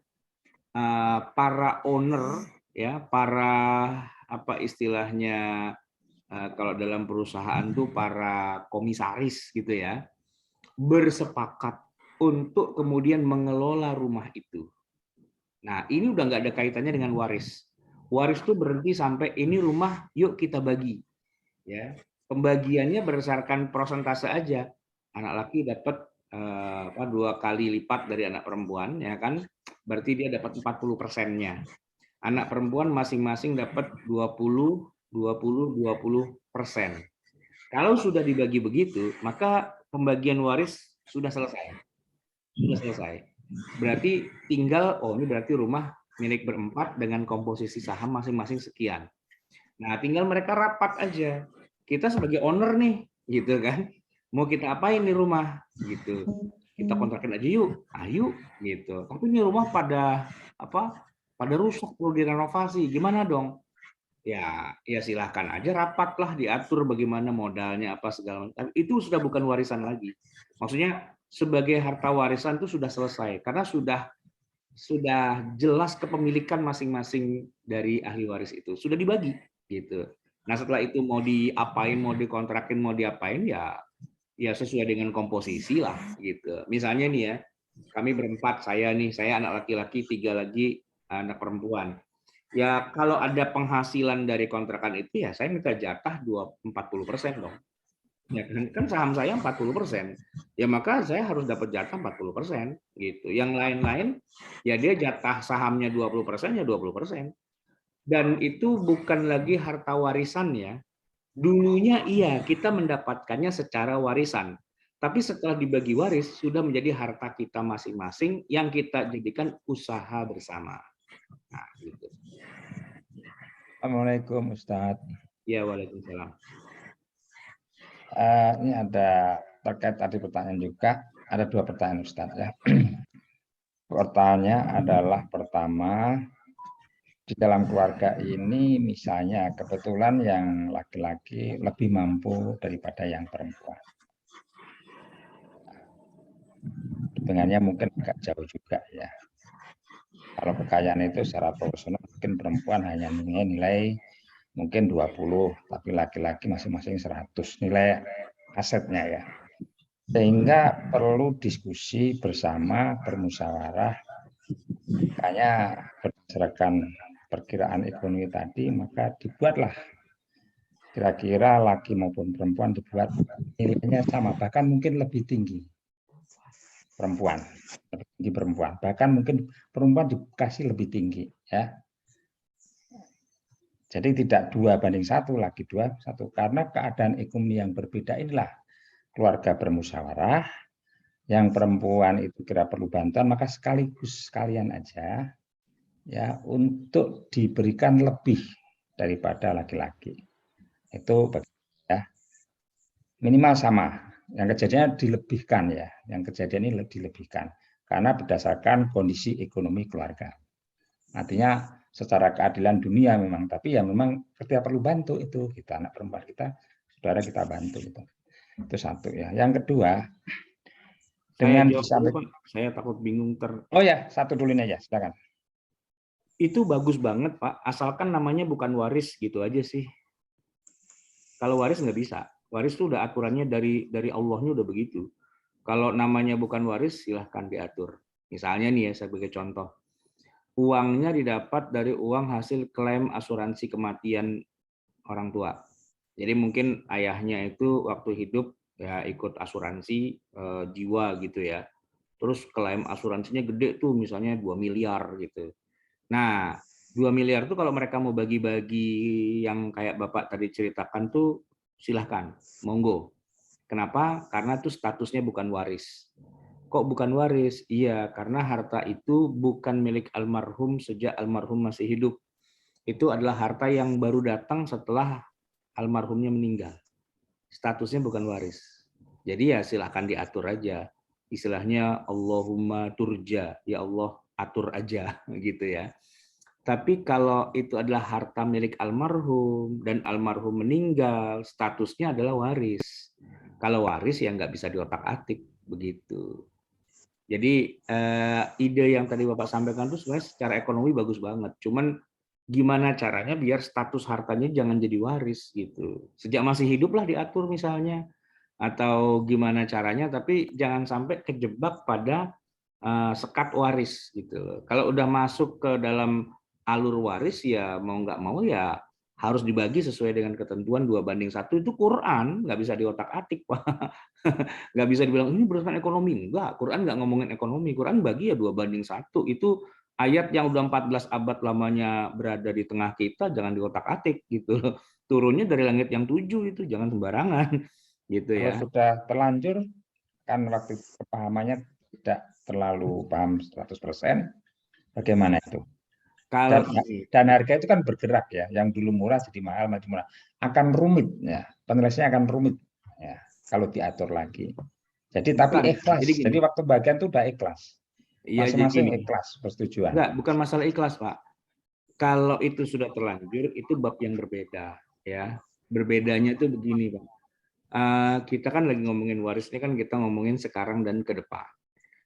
para owner ya, para apa istilahnya kalau dalam perusahaan tuh para komisaris gitu ya, bersepakat untuk kemudian mengelola rumah itu. Nah, ini udah nggak ada kaitannya dengan waris. Waris itu berhenti sampai ini rumah, yuk kita bagi. Ya, pembagiannya berdasarkan persentase aja. Anak laki dapat 2 kali lipat dari anak perempuan, ya kan? Berarti dia dapat 40%-nya. Anak perempuan masing-masing dapat 20, 20, 20%. Kalau sudah dibagi begitu, maka pembagian waris sudah selesai. Sudah selesai. Berarti tinggal, ini berarti rumah milik berempat dengan komposisi saham masing-masing sekian. Nah, tinggal mereka rapat aja. Kita sebagai owner nih, gitu kan. Mau kita apain nih rumah, gitu. Kita kontrakin aja yuk, ayo, gitu. Tapi ini rumah pada rusak, perlu direnovasi. Gimana dong? Ya silahkan aja rapatlah, diatur bagaimana modalnya apa segala macam. Itu sudah bukan warisan lagi. Maksudnya sebagai harta warisan itu sudah selesai karena sudah jelas kepemilikan masing-masing dari ahli waris itu sudah dibagi gitu. Nah setelah itu mau diapain, mau dikontrakin, mau diapain ya sesuai dengan komposisi lah gitu. Misalnya nih ya, kami berempat, saya anak laki-laki, 3 lagi anak perempuan. Ya kalau ada penghasilan dari kontrakan itu ya saya minta jatah 40% dong. Ya kan saham saya 40%. Ya maka saya harus dapat jatah 40% gitu. Yang lain-lain ya dia jatah sahamnya 20% ya 20%. Dan itu bukan lagi harta warisan ya. Dulunya iya kita mendapatkannya secara warisan. Tapi setelah dibagi waris sudah menjadi harta kita masing-masing yang kita jadikan usaha bersama. Nah, gitu. Assalamualaikum Ustadz. Ya, waalaikumsalam. Ini ada terkait tadi pertanyaan juga, ada 2 pertanyaan Ustadz ya. Pertanyaannya adalah pertama, di dalam keluarga ini misalnya kebetulan yang laki-laki lebih mampu daripada yang perempuan. Dengannya mungkin agak jauh juga ya. Kalau kekayaan itu secara proporsional mungkin perempuan hanya nilai mungkin 20, tapi laki-laki masing-masing 100 nilai asetnya ya. Sehingga perlu diskusi bersama, bermusyawarah. Makanya berdasarkan perkiraan ekonomi tadi, maka dibuatlah kira-kira laki maupun perempuan dibuat nilainya sama, bahkan mungkin lebih tinggi perempuan, bahkan mungkin perempuan dikasih lebih tinggi ya. Jadi tidak 2:1, laki 2:1, karena keadaan ekonomi yang berbeda inilah keluarga bermusyawarah, yang perempuan itu kira perlu bantuan, maka sekalian aja ya untuk diberikan lebih daripada laki-laki. Itu ya minimal sama. Yang kejadian dilebihkan ya, yang kejadian ini dilebihkan karena berdasarkan kondisi ekonomi keluarga. Artinya secara keadilan dunia memang, tapi ya memang ketika perlu bantu itu kita anak perempuan kita, saudara kita bantu itu. Itu satu ya. Yang kedua, dengan saya takut bingung Oh ya, satu dulu aja, silakan. Itu bagus banget Pak, asalkan namanya bukan waris gitu aja sih. Kalau waris nggak bisa. Waris itu udah aturannya dari Allahnya udah begitu. Kalau namanya bukan waris silahkan diatur. Misalnya nih ya sebagai contoh. Uangnya didapat dari uang hasil klaim asuransi kematian orang tua. Jadi mungkin ayahnya itu waktu hidup ya ikut asuransi jiwa gitu ya. Terus klaim asuransinya gede tuh misalnya 2 miliar gitu. Nah, 2 miliar tuh kalau mereka mau bagi-bagi yang kayak Bapak tadi ceritakan tuh silahkan, monggo. Kenapa? Karena tuh statusnya bukan waris. Kok bukan waris? Iya, karena harta itu bukan milik almarhum sejak almarhum masih hidup. Itu adalah harta yang baru datang setelah almarhumnya meninggal. Statusnya bukan waris. Jadi ya silahkan diatur aja. Istilahnya Allahumma turja, ya Allah atur aja gitu ya. Tapi kalau itu adalah harta milik almarhum dan almarhum meninggal, statusnya adalah waris. Kalau waris ya nggak bisa diotak-atik begitu. Jadi ide yang tadi Bapak sampaikan itu sebenarnya secara ekonomi bagus banget. Cuman gimana caranya biar status hartanya jangan jadi waris gitu. Sejak masih hidup lah diatur misalnya. Atau gimana caranya, tapi jangan sampai kejebak pada sekat waris gitu. Kalau udah masuk ke dalam alur waris ya mau nggak mau ya harus dibagi sesuai dengan ketentuan 2:1. Itu Quran, nggak bisa diotak-atik, Pak. Nggak bisa dibilang ini berdasarkan ekonomi. Enggak, Quran nggak ngomongin ekonomi. Quran bagi ya 2:1. Itu ayat yang udah 14 abad lamanya berada di tengah kita, jangan diotak-atik gitu loh. Turunnya dari langit yang 7 itu, jangan sembarangan gitu Kalau ya. sudah terlanjur, kan waktu kepahamannya tidak terlalu paham 100%, bagaimana itu? Kalau Dan harga itu kan bergerak ya, yang dulu murah jadi mahal, makin murah. Akan rumit ya, penyelesaiannya akan rumit ya, kalau diatur lagi. Jadi tapi bukan, ikhlas. jadi gini. Jadi waktu bagian itu udah ikhlas. Iya, jadi Masing-masing gini. ikhlas persetujuan. Enggak, bukan masalah ikhlas, Pak. Kalau itu sudah terlanjur, itu bab yang berbeda, ya. Berbedanya itu begini, Pak. Kita kan lagi ngomongin waris ini kan kita ngomongin sekarang dan ke depan.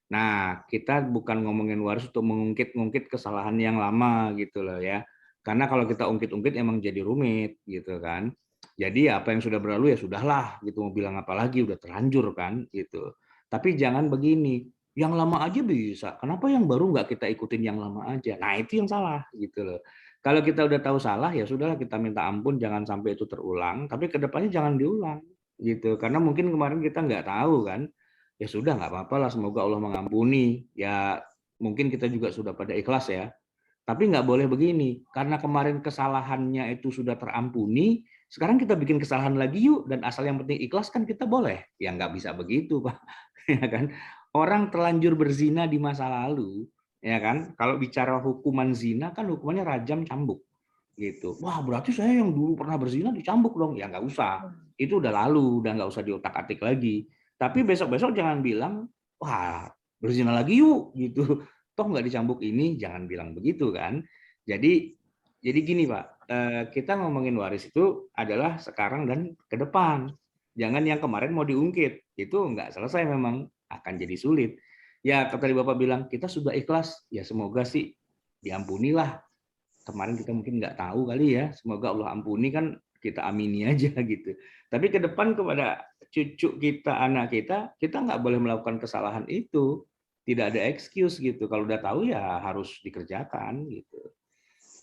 Nah, kita bukan ngomongin waris untuk mengungkit-ungkit kesalahan yang lama gitu loh ya. Karena kalau kita ungkit-ungkit emang jadi rumit gitu kan. Jadi apa yang sudah berlalu ya sudahlah gitu, mau bilang apa lagi, udah terlanjur kan gitu. Tapi jangan begini, yang lama aja bisa, kenapa yang baru nggak kita ikutin yang lama aja? Nah itu yang salah gitu loh. Kalau kita udah tahu salah ya sudahlah, kita minta ampun, jangan sampai itu terulang. Tapi kedepannya jangan diulang gitu, karena mungkin kemarin kita nggak tahu kan. Ya sudah, nggak apa-apa lah, semoga Allah mengampuni. Ya mungkin kita juga sudah pada ikhlas ya. Tapi nggak boleh begini, karena kemarin kesalahannya itu sudah terampuni, sekarang kita bikin kesalahan lagi yuk, dan asal yang penting ikhlas kan kita boleh. Ya nggak bisa begitu, Pak. Ya kan? Orang terlanjur berzina di masa lalu, ya kan? Kalau bicara hukuman zina kan hukumannya rajam cambuk. Gitu. Wah, berarti saya yang dulu pernah berzina dicambuk dong. Ya nggak usah. Itu udah lalu, udah nggak usah diotak-atik lagi. Tapi besok-besok jangan bilang, wah berzina lagi yuk, gitu. Toh nggak dicambuk ini, jangan bilang begitu kan. Jadi gini Pak, kita ngomongin waris itu adalah sekarang dan ke depan. Jangan yang kemarin mau diungkit, itu nggak selesai, memang akan jadi sulit. Ya tadi Bapak bilang kita sudah ikhlas, ya semoga sih diampunilah. Kemarin kita mungkin nggak tahu kali ya, semoga Allah ampuni, kan kita amini aja gitu. Tapi ke depan kepada cucu kita, anak kita nggak boleh melakukan kesalahan itu. Tidak ada excuse gitu. Kalau udah tahu ya harus dikerjakan gitu.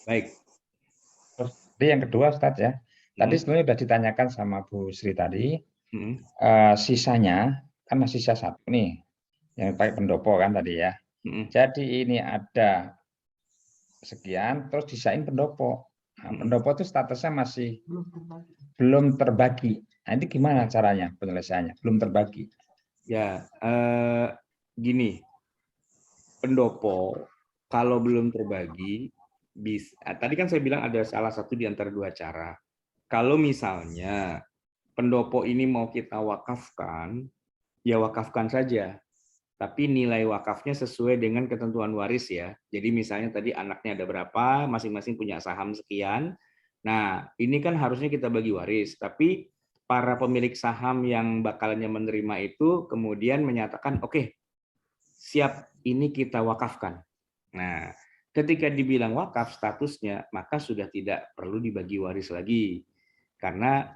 Baik. Terus yang kedua, Ustadz ya. Tadi sebenarnya sudah ditanyakan sama Bu Sri tadi. Sisanya kan masih sisa satu nih, yang pakai pendopo kan tadi ya. Jadi ini ada sekian, terus disain pendopo. Nah, pendopo itu statusnya masih belum terbagi. Nah, ini gimana caranya penyelesaiannya? Belum terbagi. Ya, gini, pendopo kalau belum terbagi, bisa. Tadi kan saya bilang ada salah satu di antara dua cara. Kalau misalnya pendopo ini mau kita wakafkan, ya wakafkan saja. Tapi nilai wakafnya sesuai dengan ketentuan waris ya. Jadi misalnya tadi anaknya ada berapa, masing-masing punya saham sekian. Nah, ini kan harusnya kita bagi waris. Tapi para pemilik saham yang bakalnya menerima itu kemudian menyatakan, oke, siap, ini kita wakafkan. Nah, ketika dibilang wakaf statusnya, maka sudah tidak perlu dibagi waris lagi. Karena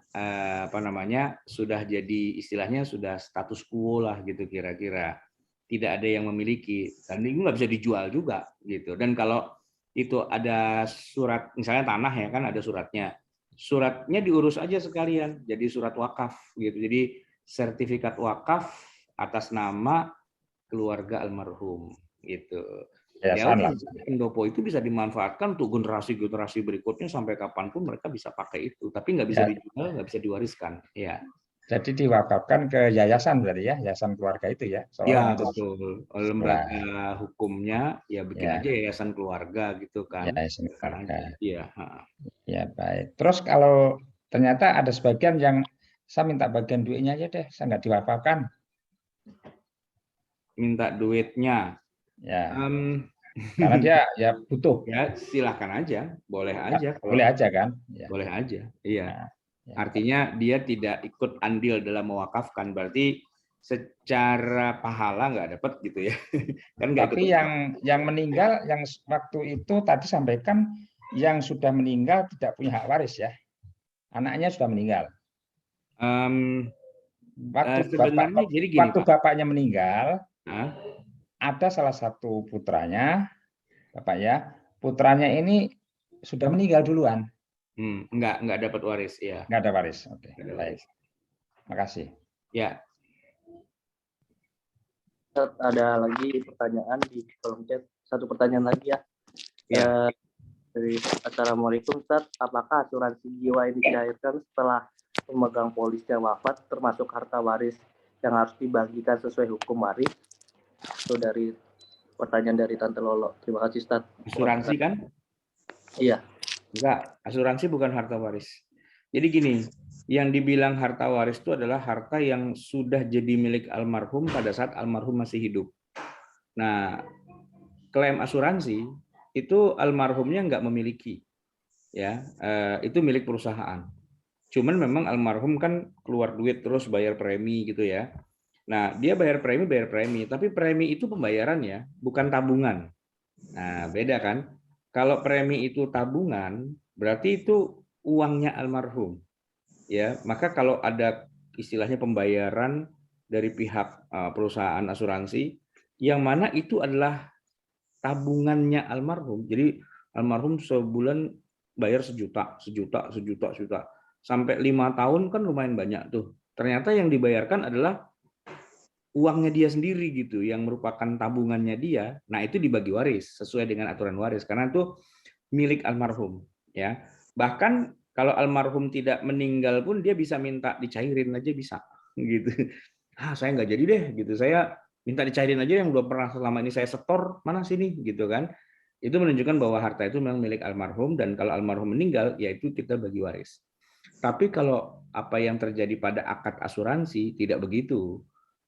sudah jadi istilahnya sudah status quo lah gitu kira-kira. Tidak ada yang memiliki, dan ini nggak bisa dijual juga gitu. Dan kalau itu ada surat, misalnya tanah ya kan ada suratnya diurus aja sekalian jadi surat wakaf gitu. Jadi sertifikat wakaf atas nama keluarga almarhum gitu. Ya pendopo itu bisa dimanfaatkan untuk generasi berikutnya sampai kapanpun mereka bisa pakai itu, tapi nggak bisa dijual, nggak bisa diwariskan. Ya. Jadi diwakafkan ke yayasan berarti ya, yayasan keluarga itu ya. Ya betul. Lembaga hukumnya ya bikin aja yayasan keluarga gitu kan. Yayasan keluarga. Iya. Ya baik. Terus kalau ternyata ada sebagian yang saya minta bagian duitnya aja deh, saya nggak diwakafkan. Minta duitnya. Ya. Karena dia ya butuh. Ya silakan aja, boleh aja. Boleh aja kan? Ya. Boleh aja. Iya. Artinya dia tidak ikut andil dalam mewakafkan, berarti secara pahala nggak dapat gitu ya. Kan nggak. Tapi yang meninggal, yang waktu itu tadi sampaikan yang sudah meninggal tidak punya hak waris ya. Anaknya sudah meninggal. Waktu bapaknya meninggal, ada salah satu putranya, Bapak ya, putranya ini sudah meninggal duluan, Enggak dapat waris, ya. nggak ada waris. Oke, Nggak ada baik. waris. Makasih. Ya, Ustaz, ada lagi pertanyaan di kolom chat. Satu pertanyaan lagi ya. ya. Dari Assalamualaikum Ustaz, apakah asuransi jiwa yang dicairkan setelah pemegang polis yang wafat termasuk harta waris yang harus dibagikan sesuai hukum waris? Itu dari pertanyaan dari Tante Lolo. Terima kasih Ustaz. Asuransi kan? Iya. Enggak, asuransi bukan harta waris. Jadi gini, yang dibilang harta waris itu adalah harta yang sudah jadi milik almarhum pada saat almarhum masih hidup. Nah, klaim asuransi itu almarhumnya nggak memiliki, ya, itu milik perusahaan. Cuman memang almarhum kan keluar duit terus bayar premi gitu ya. Nah, dia bayar premi, tapi premi itu pembayarannya bukan tabungan. Nah, beda kan? Kalau premi itu tabungan, berarti itu uangnya almarhum. Ya, maka kalau ada istilahnya pembayaran dari pihak perusahaan asuransi, yang mana itu adalah tabungannya almarhum. Jadi almarhum sebulan bayar sejuta, sampai 5 tahun kan lumayan banyak tuh. Ternyata yang dibayarkan adalah uangnya dia sendiri gitu, yang merupakan tabungannya dia. Nah, itu dibagi waris sesuai dengan aturan waris karena itu milik almarhum, ya. Bahkan kalau almarhum tidak meninggal pun dia bisa minta dicairin aja bisa gitu. Saya nggak jadi deh gitu. Saya minta dicairin aja yang udah pernah selama ini saya setor, mana sini gitu kan. Itu menunjukkan bahwa harta itu memang milik almarhum dan kalau almarhum meninggal yaitu kita bagi waris. Tapi kalau apa yang terjadi pada akad asuransi tidak begitu.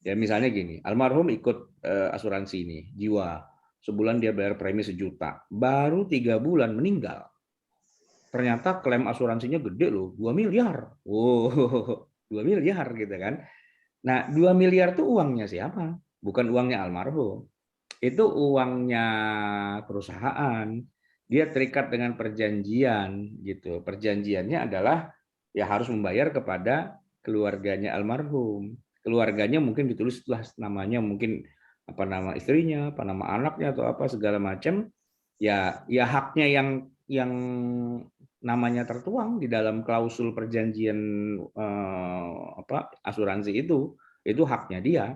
Ya misalnya gini, almarhum ikut asuransi ini, jiwa. Sebulan dia bayar premi 1 juta. Baru 3 bulan meninggal. Ternyata klaim asuransinya gede loh, 2 miliar. Wow, 2 miliar gitu kan. Nah, 2 miliar itu uangnya siapa? Bukan uangnya almarhum. Itu uangnya perusahaan. Dia terikat dengan perjanjian gitu. Perjanjiannya adalah ya harus membayar kepada keluarganya almarhum. Keluarganya mungkin ditulislah namanya, mungkin apa nama istrinya, apa nama anaknya atau apa segala macam. Ya haknya yang namanya tertuang di dalam klausul perjanjian asuransi itu haknya dia.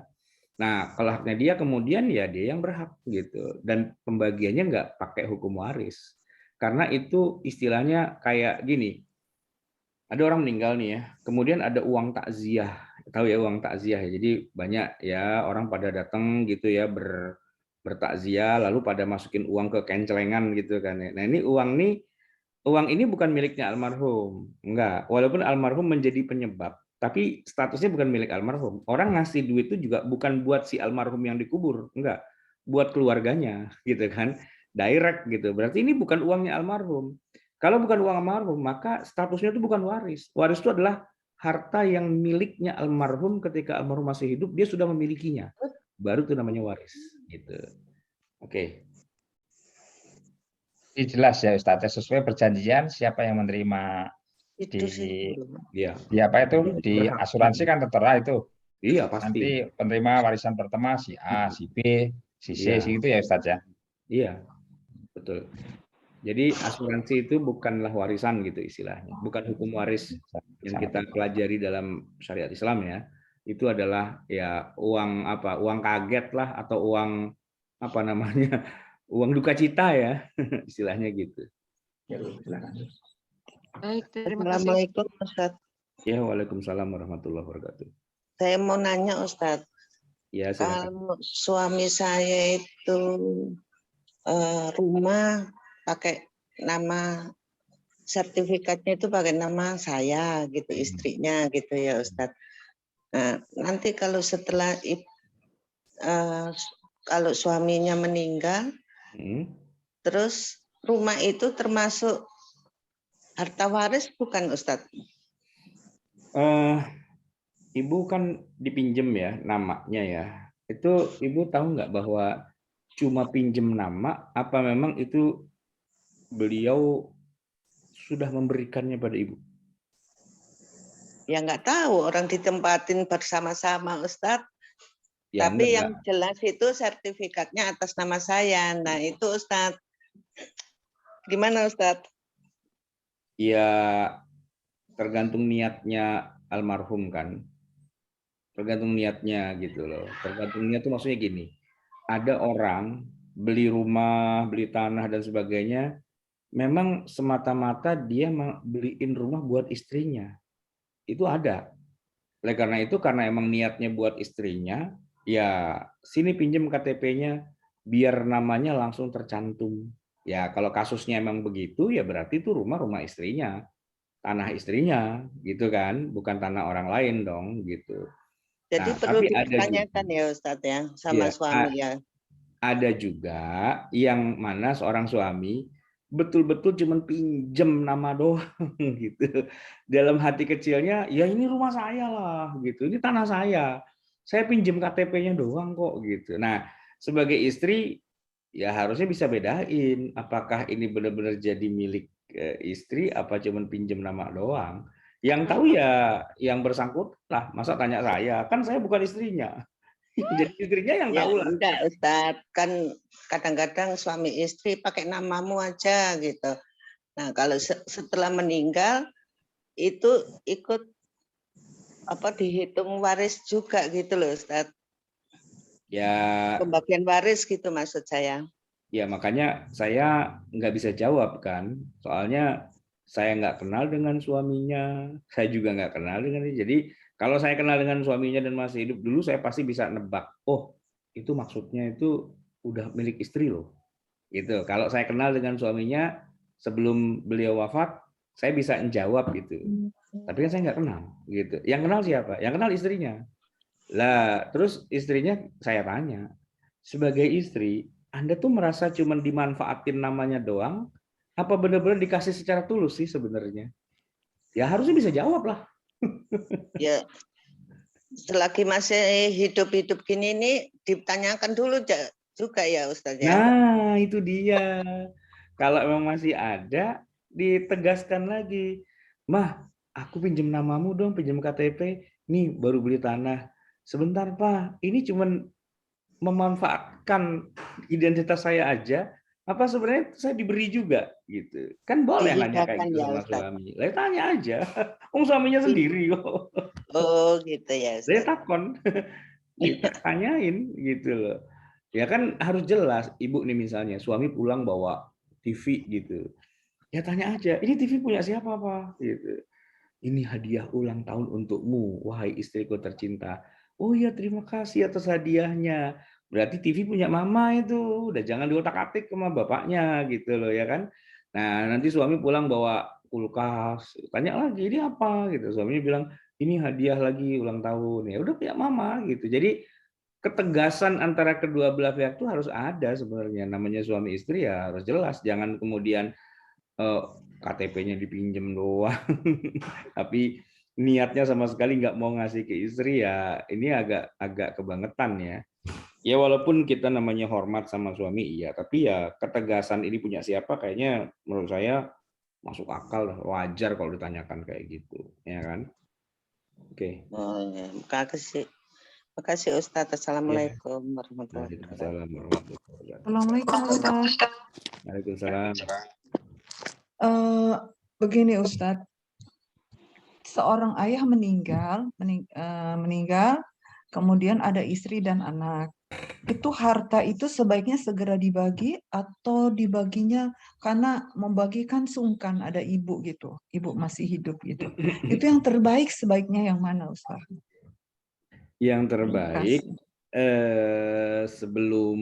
Nah, kalau haknya dia kemudian ya dia yang berhak gitu. Dan pembagiannya nggak pakai hukum waris. Karena itu istilahnya kayak gini. Ada orang meninggal nih ya, kemudian ada uang takziah. Tahu ya uang takziah ya. Jadi banyak ya orang pada datang gitu ya bertakziah lalu pada masukin uang ke kencelengan gitu kan ya. Nah, ini uang ini bukan miliknya almarhum. Enggak, walaupun almarhum menjadi penyebab, tapi statusnya bukan milik almarhum. Orang ngasih duit itu juga bukan buat si almarhum yang dikubur, enggak. Buat keluarganya, gitu kan. Direct gitu. Berarti ini bukan uangnya almarhum. Kalau bukan uang almarhum, maka statusnya itu bukan waris. Waris itu adalah harta yang miliknya almarhum ketika almarhum masih hidup, dia sudah memilikinya. Baru itu namanya waris, gitu. Oke. Jelas ya Ustadz, sesuai perjanjian siapa yang menerima di apa itu di asuransi kan tertera itu. Iya pasti. Nanti penerima warisan pertama si A, si B, si C, si itu ya Ustadz ya. Iya, betul. Jadi asuransi itu bukanlah warisan gitu istilahnya, bukan hukum waris yang kita pelajari dalam syariat Islam ya. Itu adalah ya uang kaget lah atau uang apa namanya uang duka cita ya istilahnya gitu. Ya, silakan. Baik, terima kasih. Assalamualaikum Ustaz. Ya, waalaikumsalam warahmatullahi wabarakatuh. Saya mau nanya Ustaz. Ya, silakan. Kalau suami saya itu rumah pakai nama, sertifikatnya itu pakai nama saya gitu, istrinya gitu ya Ustaz. Nah, nanti kalau setelah kalau suaminya meninggal, terus rumah itu termasuk harta waris bukan Ustaz? Ibu kan dipinjem ya namanya ya. Itu Ibu tahu nggak bahwa cuma pinjem nama apa memang itu beliau sudah memberikannya pada Ibu? Ya nggak tahu, orang ditempatin bersama-sama Ustadz. Ya, tapi yang jelas itu sertifikatnya atas nama saya. Nah itu Ustadz. Gimana Ustadz? Ya tergantung niatnya almarhum kan. Tergantung niatnya gitu loh. Tergantung niat itu maksudnya gini. Ada orang beli rumah, beli tanah dan sebagainya, memang semata-mata dia beliin rumah buat istrinya. Itu ada. Oleh karena itu, karena emang niatnya buat istrinya, ya sini pinjem KTP-nya biar namanya langsung tercantum. Ya kalau kasusnya emang begitu, ya berarti itu rumah istrinya, tanah istrinya, gitu kan, bukan tanah orang lain dong, gitu. Jadi Nah, perlu tapi ada juga, dipertanyakan ya Ustadz ya sama suami ya. ada juga yang mana seorang suami betul-betul cuma pinjem nama doang gitu. Dalam hati kecilnya, ya ini rumah saya lah gitu, ini tanah saya pinjem KTP-nya doang kok gitu. Nah, sebagai istri ya harusnya bisa bedain apakah ini benar-benar jadi milik istri apa cuma pinjem nama doang. Yang tahu ya yang bersangkutan lah, masa tanya saya, kan saya bukan istrinya. Jadi istrinya yang Ya tahu lah. enggak Ustadz, kan kadang-kadang suami istri pakai namamu aja gitu. Nah kalau setelah meninggal itu ikut dihitung waris juga gitu loh Ustadz. Ya, Pembagian waris gitu maksud saya. ya makanya saya nggak bisa jawab kan, soalnya saya nggak kenal dengan suaminya, saya juga nggak kenal dengan dia. Jadi kalau saya kenal dengan suaminya dan masih hidup dulu, saya pasti bisa nebak, oh itu maksudnya itu udah milik istri loh, gitu. Kalau saya kenal dengan suaminya sebelum beliau wafat, saya bisa menjawab gitu. Tapi kan saya nggak kenal, gitu. Yang kenal siapa? Yang kenal istrinya. Lah, terus istrinya saya tanya, sebagai istri, Anda tuh merasa cuma dimanfaatin namanya doang, apa benar-benar dikasih secara tulus sih sebenarnya? Ya harusnya bisa jawab lah. Ya selagi masih hidup-hidup gini nih ditanyakan dulu juga ya Ustadz ya. Nah, itu dia. Kalau memang masih ada, ditegaskan lagi. Mah, aku pinjam namamu dong, pinjam KTP. Nih, baru beli tanah. Sebentar, Pak. Ini cuman memanfaatkan identitas saya aja, apa sebenarnya saya diberi juga gitu. Kan boleh nanya kayak Dihibahkan gitu ya sama Ustadz. suami. Lah tanya aja. Suaminya sendiri kok. Oh gitu ya Saya Ustadz. takon. Kita tanyain gitu loh. Ya kan harus jelas, ibu nih misalnya suami pulang bawa TV gitu. Ya tanya aja, ini TV punya siapa Pak? Gitu. Ini hadiah ulang tahun untukmu, wahai istriku tercinta. Oh iya, terima kasih atas hadiahnya. Berarti TV punya mama itu, udah jangan diotak-atik sama bapaknya gitu loh ya kan. Nah, nanti suami pulang bawa kulkas, tanya lagi ini apa gitu. Suaminya bilang ini hadiah lagi ulang tahun. Ya udah punya mama gitu. Jadi ketegasan antara kedua belah pihak itu harus ada sebenarnya. Namanya suami istri ya harus jelas, jangan kemudian KTP-nya dipinjem doang, tapi niatnya sama sekali nggak mau ngasih ke istri ya ini agak kebangetan ya. Ya walaupun kita namanya hormat sama suami iya, tapi ya ketegasan ini punya siapa kayaknya menurut saya masuk akal, wajar kalau ditanyakan kayak gitu, ya kan? Oke. Oh ya, makasih Ustadz. Assalamualaikum warahmatullahi wabarakatuh. Waalaikumsalam warahmatullahi wabarakatuh. Assalamualaikum Ustaz. Waalaikumsalam. Begini Ustadz, seorang ayah meninggal, kemudian ada istri dan anak. Itu harta itu sebaiknya segera dibagi atau dibaginya karena membagikan sungkan ada ibu gitu, ibu masih hidup gitu. Itu yang terbaik sebaiknya yang mana Ustaz? Yang terbaik sebelum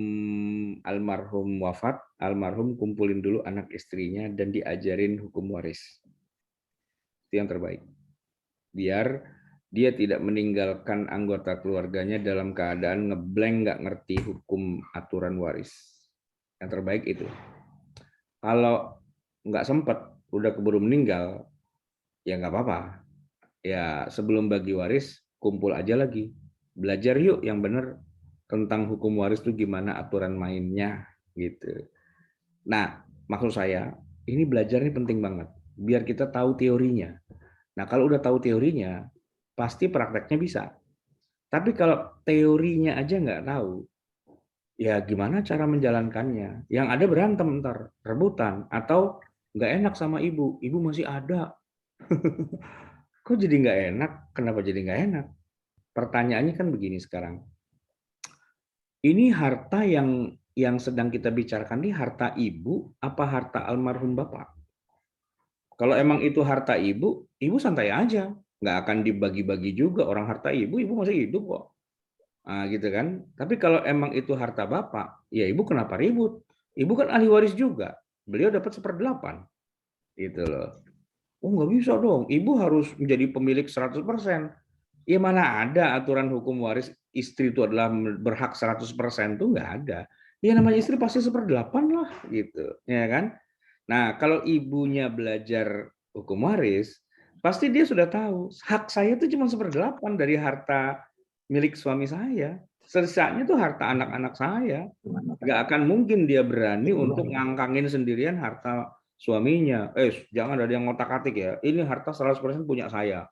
almarhum wafat, almarhum kumpulin dulu anak istrinya dan diajarin hukum waris. Itu yang terbaik. Biar dia tidak meninggalkan anggota keluarganya dalam keadaan ngeblank, nggak ngerti hukum aturan waris. Yang terbaik itu. Kalau nggak sempat, udah keburu meninggal, ya nggak apa-apa. Ya sebelum bagi waris, kumpul aja lagi. Belajar yuk yang benar tentang hukum waris itu gimana aturan mainnya gitu. Nah, maksud saya, ini belajar ini penting banget. Biar kita tahu teorinya. Nah, kalau udah tahu teorinya, pasti prakteknya bisa. Tapi kalau teorinya aja nggak tahu, ya gimana cara menjalankannya? Yang ada berantem ntar, rebutan, atau nggak enak sama ibu masih ada. Kok jadi nggak enak? Kenapa jadi nggak enak? Pertanyaannya kan begini sekarang. Ini harta yang sedang kita bicarakan ini harta ibu apa harta almarhum bapak? Kalau emang itu harta ibu santai aja, nggak akan dibagi-bagi juga. Orang harta ibu masih hidup kok. Nah, gitu kan. Tapi kalau emang itu harta bapak, ya ibu kenapa ribut? Ibu kan ahli waris juga. Beliau dapat 1/8. Gitu loh. Oh nggak bisa dong, ibu harus menjadi pemilik 100%. Ya mana ada aturan hukum waris istri itu adalah berhak 100% tuh nggak ada. Ya namanya istri pasti 1/8 lah gitu, ya kan? Nah kalau ibunya belajar hukum waris, pasti dia sudah tahu hak saya itu cuma 1/8 dari harta milik suami saya. Sisanya tuh harta anak-anak saya. Nggak akan mungkin dia berani untuk ngangkangin sendirian harta suaminya. Jangan ada yang ngotak-atik ya. Ini harta 100% punya saya.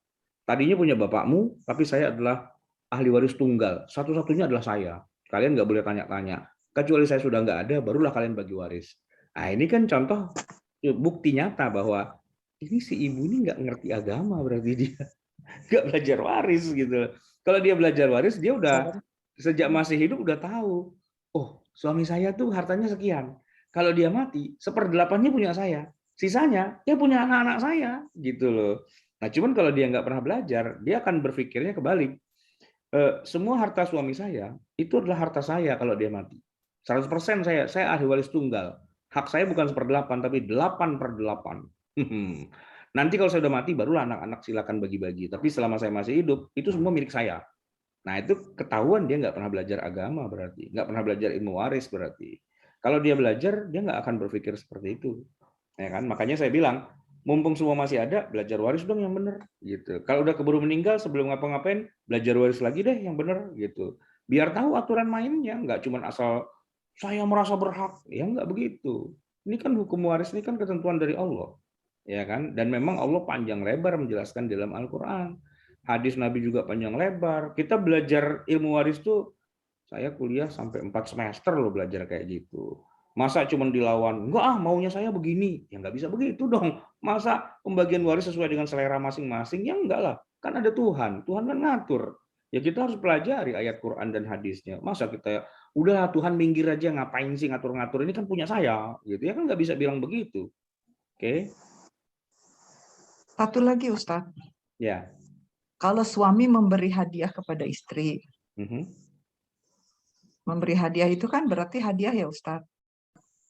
Tadinya punya bapakmu, tapi saya adalah ahli waris tunggal. Satu-satunya adalah saya. Kalian nggak boleh tanya-tanya. Kecuali saya sudah nggak ada, barulah kalian bagi waris. Nah ini kan contoh bukti nyata bahwa ini si ibu ini nggak ngerti agama, berarti dia nggak belajar waris gitu. Kalau dia belajar waris, dia udah sejak masih hidup udah tahu. Oh, suami saya tuh hartanya sekian. Kalau dia mati, 1/8-nya punya saya. Sisanya ya punya anak-anak saya, gitu loh. Nah, cuman kalau dia nggak pernah belajar, dia akan berpikirnya kebalik. Semua harta suami saya itu adalah harta saya kalau dia mati. 100% saya ahli waris tunggal. Hak saya bukan 1/8 tapi 8/8. Nanti kalau saya udah mati barulah anak-anak silakan bagi-bagi. Tapi selama saya masih hidup itu semua milik saya. Nah itu ketahuan dia nggak pernah belajar agama berarti, nggak pernah belajar ilmu waris berarti. Kalau dia belajar dia nggak akan berpikir seperti itu, ya kan? Makanya saya bilang mumpung semua masih ada, belajar waris dong yang benar, gitu. Kalau udah keburu meninggal sebelum ngapa-ngapain, belajar waris lagi deh yang benar, gitu. Biar tahu aturan mainnya, nggak cuma asal saya merasa berhak, ya nggak begitu. Ini kan hukum waris ini kan ketentuan dari Allah, ya kan? Dan memang Allah panjang lebar menjelaskan dalam Al-Quran. Hadis Nabi juga panjang lebar. Kita belajar ilmu waris tuh, saya kuliah sampai 4 semester loh belajar kayak gitu. Masa cuma dilawan, enggak maunya saya begini. Ya nggak bisa begitu dong. Masa pembagian waris sesuai dengan selera masing-masing? Ya enggak lah. Kan ada Tuhan. Tuhan kan ngatur. Ya kita harus pelajari ayat Quran dan hadisnya. Masa kita, udah Tuhan minggir aja, ngapain sih ngatur-ngatur, ini kan punya saya. Gitu ya kan nggak bisa bilang begitu. Oke. Satu lagi Ustadz. Ya. Kalau suami memberi hadiah kepada istri, memberi hadiah itu kan berarti hadiah ya Ustadz.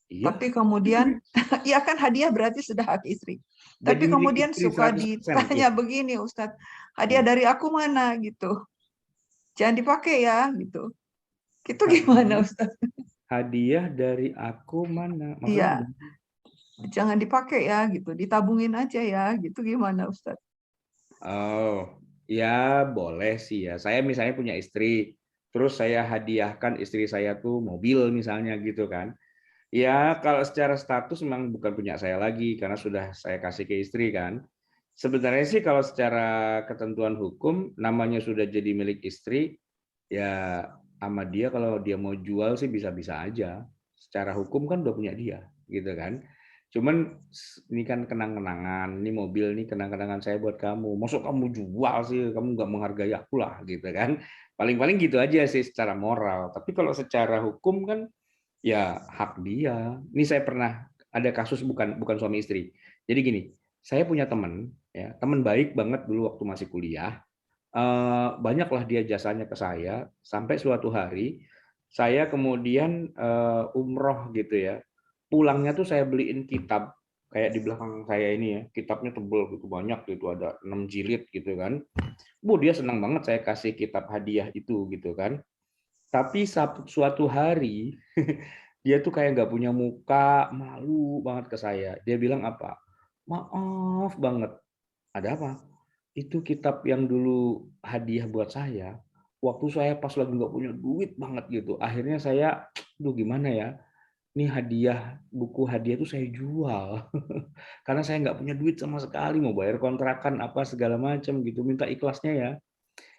Iya. Tapi kemudian, ya kan hadiah berarti sudah hak istri. Tapi kemudian suka ditanya begini Ustadz, hadiah dari aku mana gitu. Jangan dipakai ya gitu. Itu gimana Ustadz? Hadiah dari aku mana? Iya. Jangan dipakai ya gitu, ditabungin aja ya gitu, gimana Ustadz? Oh, ya boleh sih ya. Saya misalnya punya istri, terus saya hadiahkan istri saya tuh mobil misalnya gitu kan. Ya kalau secara status memang bukan punya saya lagi karena sudah saya kasih ke istri kan. Sebenarnya sih kalau secara ketentuan hukum namanya sudah jadi milik istri, ya sama dia kalau dia mau jual sih bisa-bisa aja. Secara hukum kan udah punya dia, gitu kan. Cuman ini kan kenang-kenangan, ini mobil ini kenang-kenangan saya buat kamu. Masuk kamu jual sih, kamu nggak menghargai aku lah, gitu kan. Paling-paling gitu aja sih secara moral. Tapi kalau secara hukum kan ya hak dia. Ini saya pernah ada kasus bukan suami istri. Jadi gini, saya punya teman, ya teman baik banget dulu waktu masih kuliah. Banyaklah dia jasanya ke saya sampai suatu hari saya kemudian umroh gitu ya. Pulangnya tuh saya beliin kitab kayak di belakang saya ini ya, kitabnya tebel gitu banyak gitu, ada 6 jilid gitu kan. Dia senang banget saya kasih kitab hadiah itu gitu kan. Tapi suatu hari dia tuh kayak nggak punya muka, malu banget ke saya. Dia bilang apa? Maaf banget. Ada apa? Itu kitab yang dulu hadiah buat saya. Waktu saya pas lagi nggak punya duit banget gitu. Akhirnya saya, gimana ya? Ini hadiah, buku hadiah itu saya jual. Karena saya nggak punya duit sama sekali. Mau bayar kontrakan apa segala macam gitu. Minta ikhlasnya ya.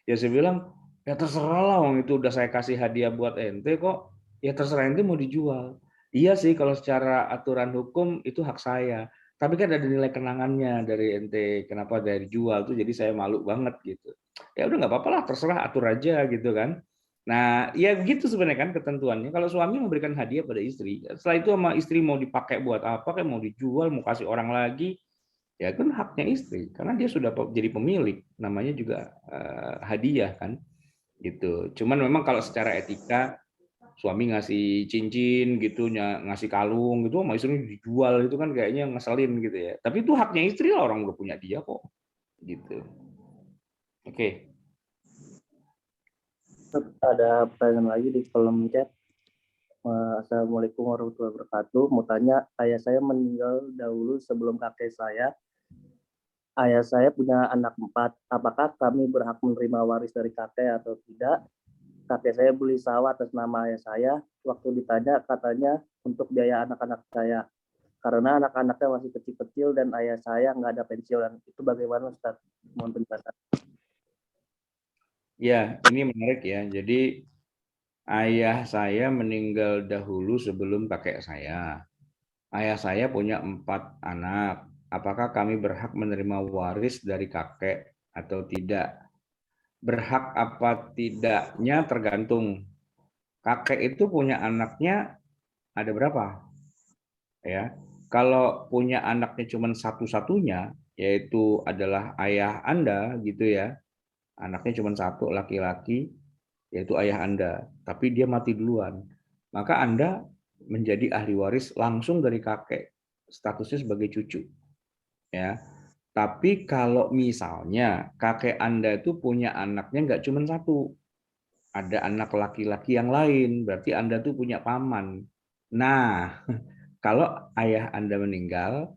Ya saya bilang, ya terserah lah, itu udah saya kasih hadiah buat ente kok. ya terserah ente mau dijual. Iya sih kalau secara aturan hukum itu hak saya. Tapi kan ada nilai kenangannya dari ente, kenapa dari jual tuh jadi saya malu banget gitu. Ya udah nggak apa-apa lah, terserah atur aja gitu kan. Nah, ya begitu sebenarnya kan ketentuannya. Kalau suami memberikan hadiah pada istri, setelah itu sama istri mau dipakai buat apa, kayak mau dijual, mau kasih orang lagi, ya kan haknya istri karena dia sudah jadi pemilik, namanya juga hadiah kan gitu. Cuman memang kalau secara etika suami ngasih cincin gitu, ngasih kalung gitu, sama istrinya dijual itu kan kayaknya ngeselin gitu ya. Tapi itu haknya istri lah, orang udah punya dia kok gitu. Oke. Ada pertanyaan lagi di kolom chat. Assalamualaikum warahmatullahi wabarakatuh. Mau tanya, ayah saya meninggal dahulu sebelum kakek saya. Ayah saya punya anak 4. Apakah kami berhak menerima waris dari kakek atau tidak? Kakek saya beli sawah atas nama ayah saya. Waktu ditanya katanya untuk biaya anak-anak saya. Karena anak-anaknya masih kecil-kecil dan ayah saya nggak ada pensiunan. Itu bagaimana, Ustaz? Mohon penjelasan. Ya, ini menarik ya. Jadi ayah saya meninggal dahulu sebelum kakek saya. Ayah saya punya 4 anak. Apakah kami berhak menerima waris dari kakek atau tidak? Berhak apa tidaknya tergantung. Kakek itu punya anaknya ada berapa? Ya, kalau punya anaknya cuma satu-satunya, yaitu adalah ayah Anda gitu ya, anaknya cuma satu laki-laki, yaitu ayah Anda, tapi dia mati duluan, maka Anda menjadi ahli waris langsung dari kakek, statusnya sebagai cucu. Ya, tapi kalau misalnya kakek Anda itu punya anaknya nggak cuma satu, ada anak laki-laki yang lain, berarti Anda tuh punya paman. Nah, kalau ayah Anda meninggal,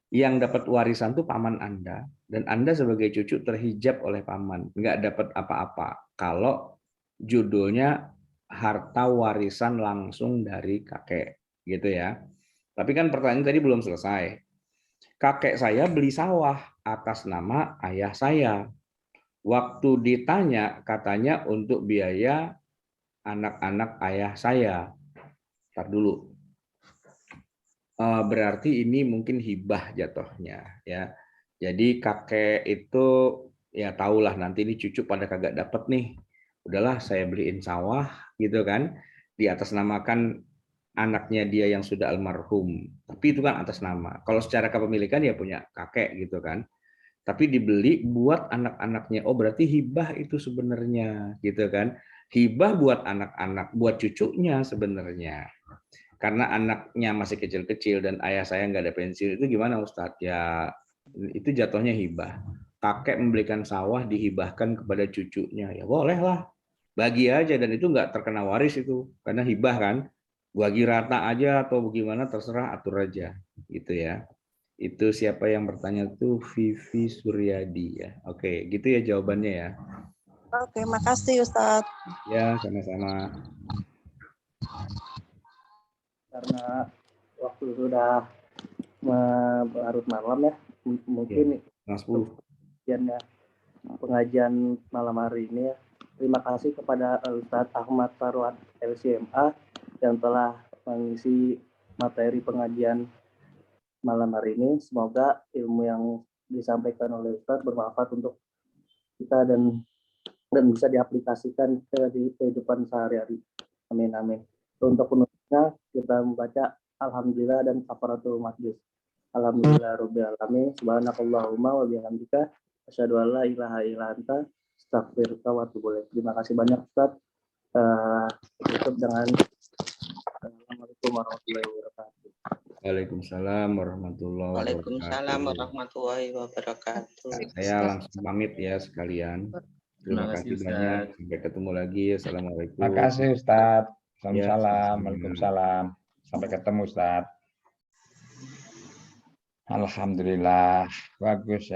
yang dapat warisan tuh paman Anda, dan Anda sebagai cucu terhijab oleh paman, nggak dapat apa-apa. Kalau judulnya harta warisan langsung dari kakek, gitu ya. Tapi kan pertanyaan tadi belum selesai. Kakek saya beli sawah atas nama ayah saya. Waktu ditanya, katanya untuk biaya anak-anak ayah saya. Ntar dulu. Berarti ini mungkin hibah jatuhnya ya. Jadi kakek itu ya tahulah nanti ini cucu pada kagak dapet nih. Udahlah saya beliin sawah gitu kan. Di atas namakan anaknya dia yang sudah almarhum. Tapi itu kan atas nama. Kalau secara kepemilikan ya punya kakek gitu kan. Tapi dibeli buat anak-anaknya. Oh berarti hibah itu sebenarnya gitu kan. Hibah buat anak-anak, buat cucunya sebenarnya. Karena anaknya masih kecil-kecil dan ayah saya nggak ada pensiun, itu gimana Ustadz? Ya itu jatuhnya hibah. Kakek membelikan sawah dihibahkan kepada cucunya, ya boleh lah. Bagi aja dan itu nggak terkena waris itu karena hibah kan. Bagi rata aja atau bagaimana terserah atur aja gitu ya. Itu siapa yang bertanya tuh Vivi Suryadi ya. Oke, gitu ya jawabannya ya. Oke, makasih Ustadz. Ya, sama-sama. Karena waktu sudah larut malam ya, mungkin sekiannya pengajian malam hari ini ya. Terima kasih kepada Ustadz Ahmad Farwat LCMA yang telah mengisi materi pengajian malam hari ini. Semoga ilmu yang disampaikan oleh Ustadz bermanfaat untuk kita dan bisa diaplikasikan di kehidupan sehari-hari. Amin amin. Untuk penutupnya kita membaca Alhamdulillah dan kafaratul majlis. Alhamdulillah rabbil alamin. Subhanakallahumma wa bihamdika asyhadu an la ilaha illa anta astaghfiruka wa atubu ilaik. Terima kasih banyak Ustaz. Tutup dengan Assalamualaikum warahmatullahi wabarakatuh. Waalaikumsalam warahmatullahi wabarakatuh. Waalaikumsalam warahmatullahi wabarakatuh. Saya langsung pamit ya sekalian. Terima kasih banyak. Sampai ketemu lagi. Assalamualaikum. Terima kasih Ustadz. Salam. Waalaikumsalam. Sampai ketemu Ustadz. Alhamdulillah. Bagus ya.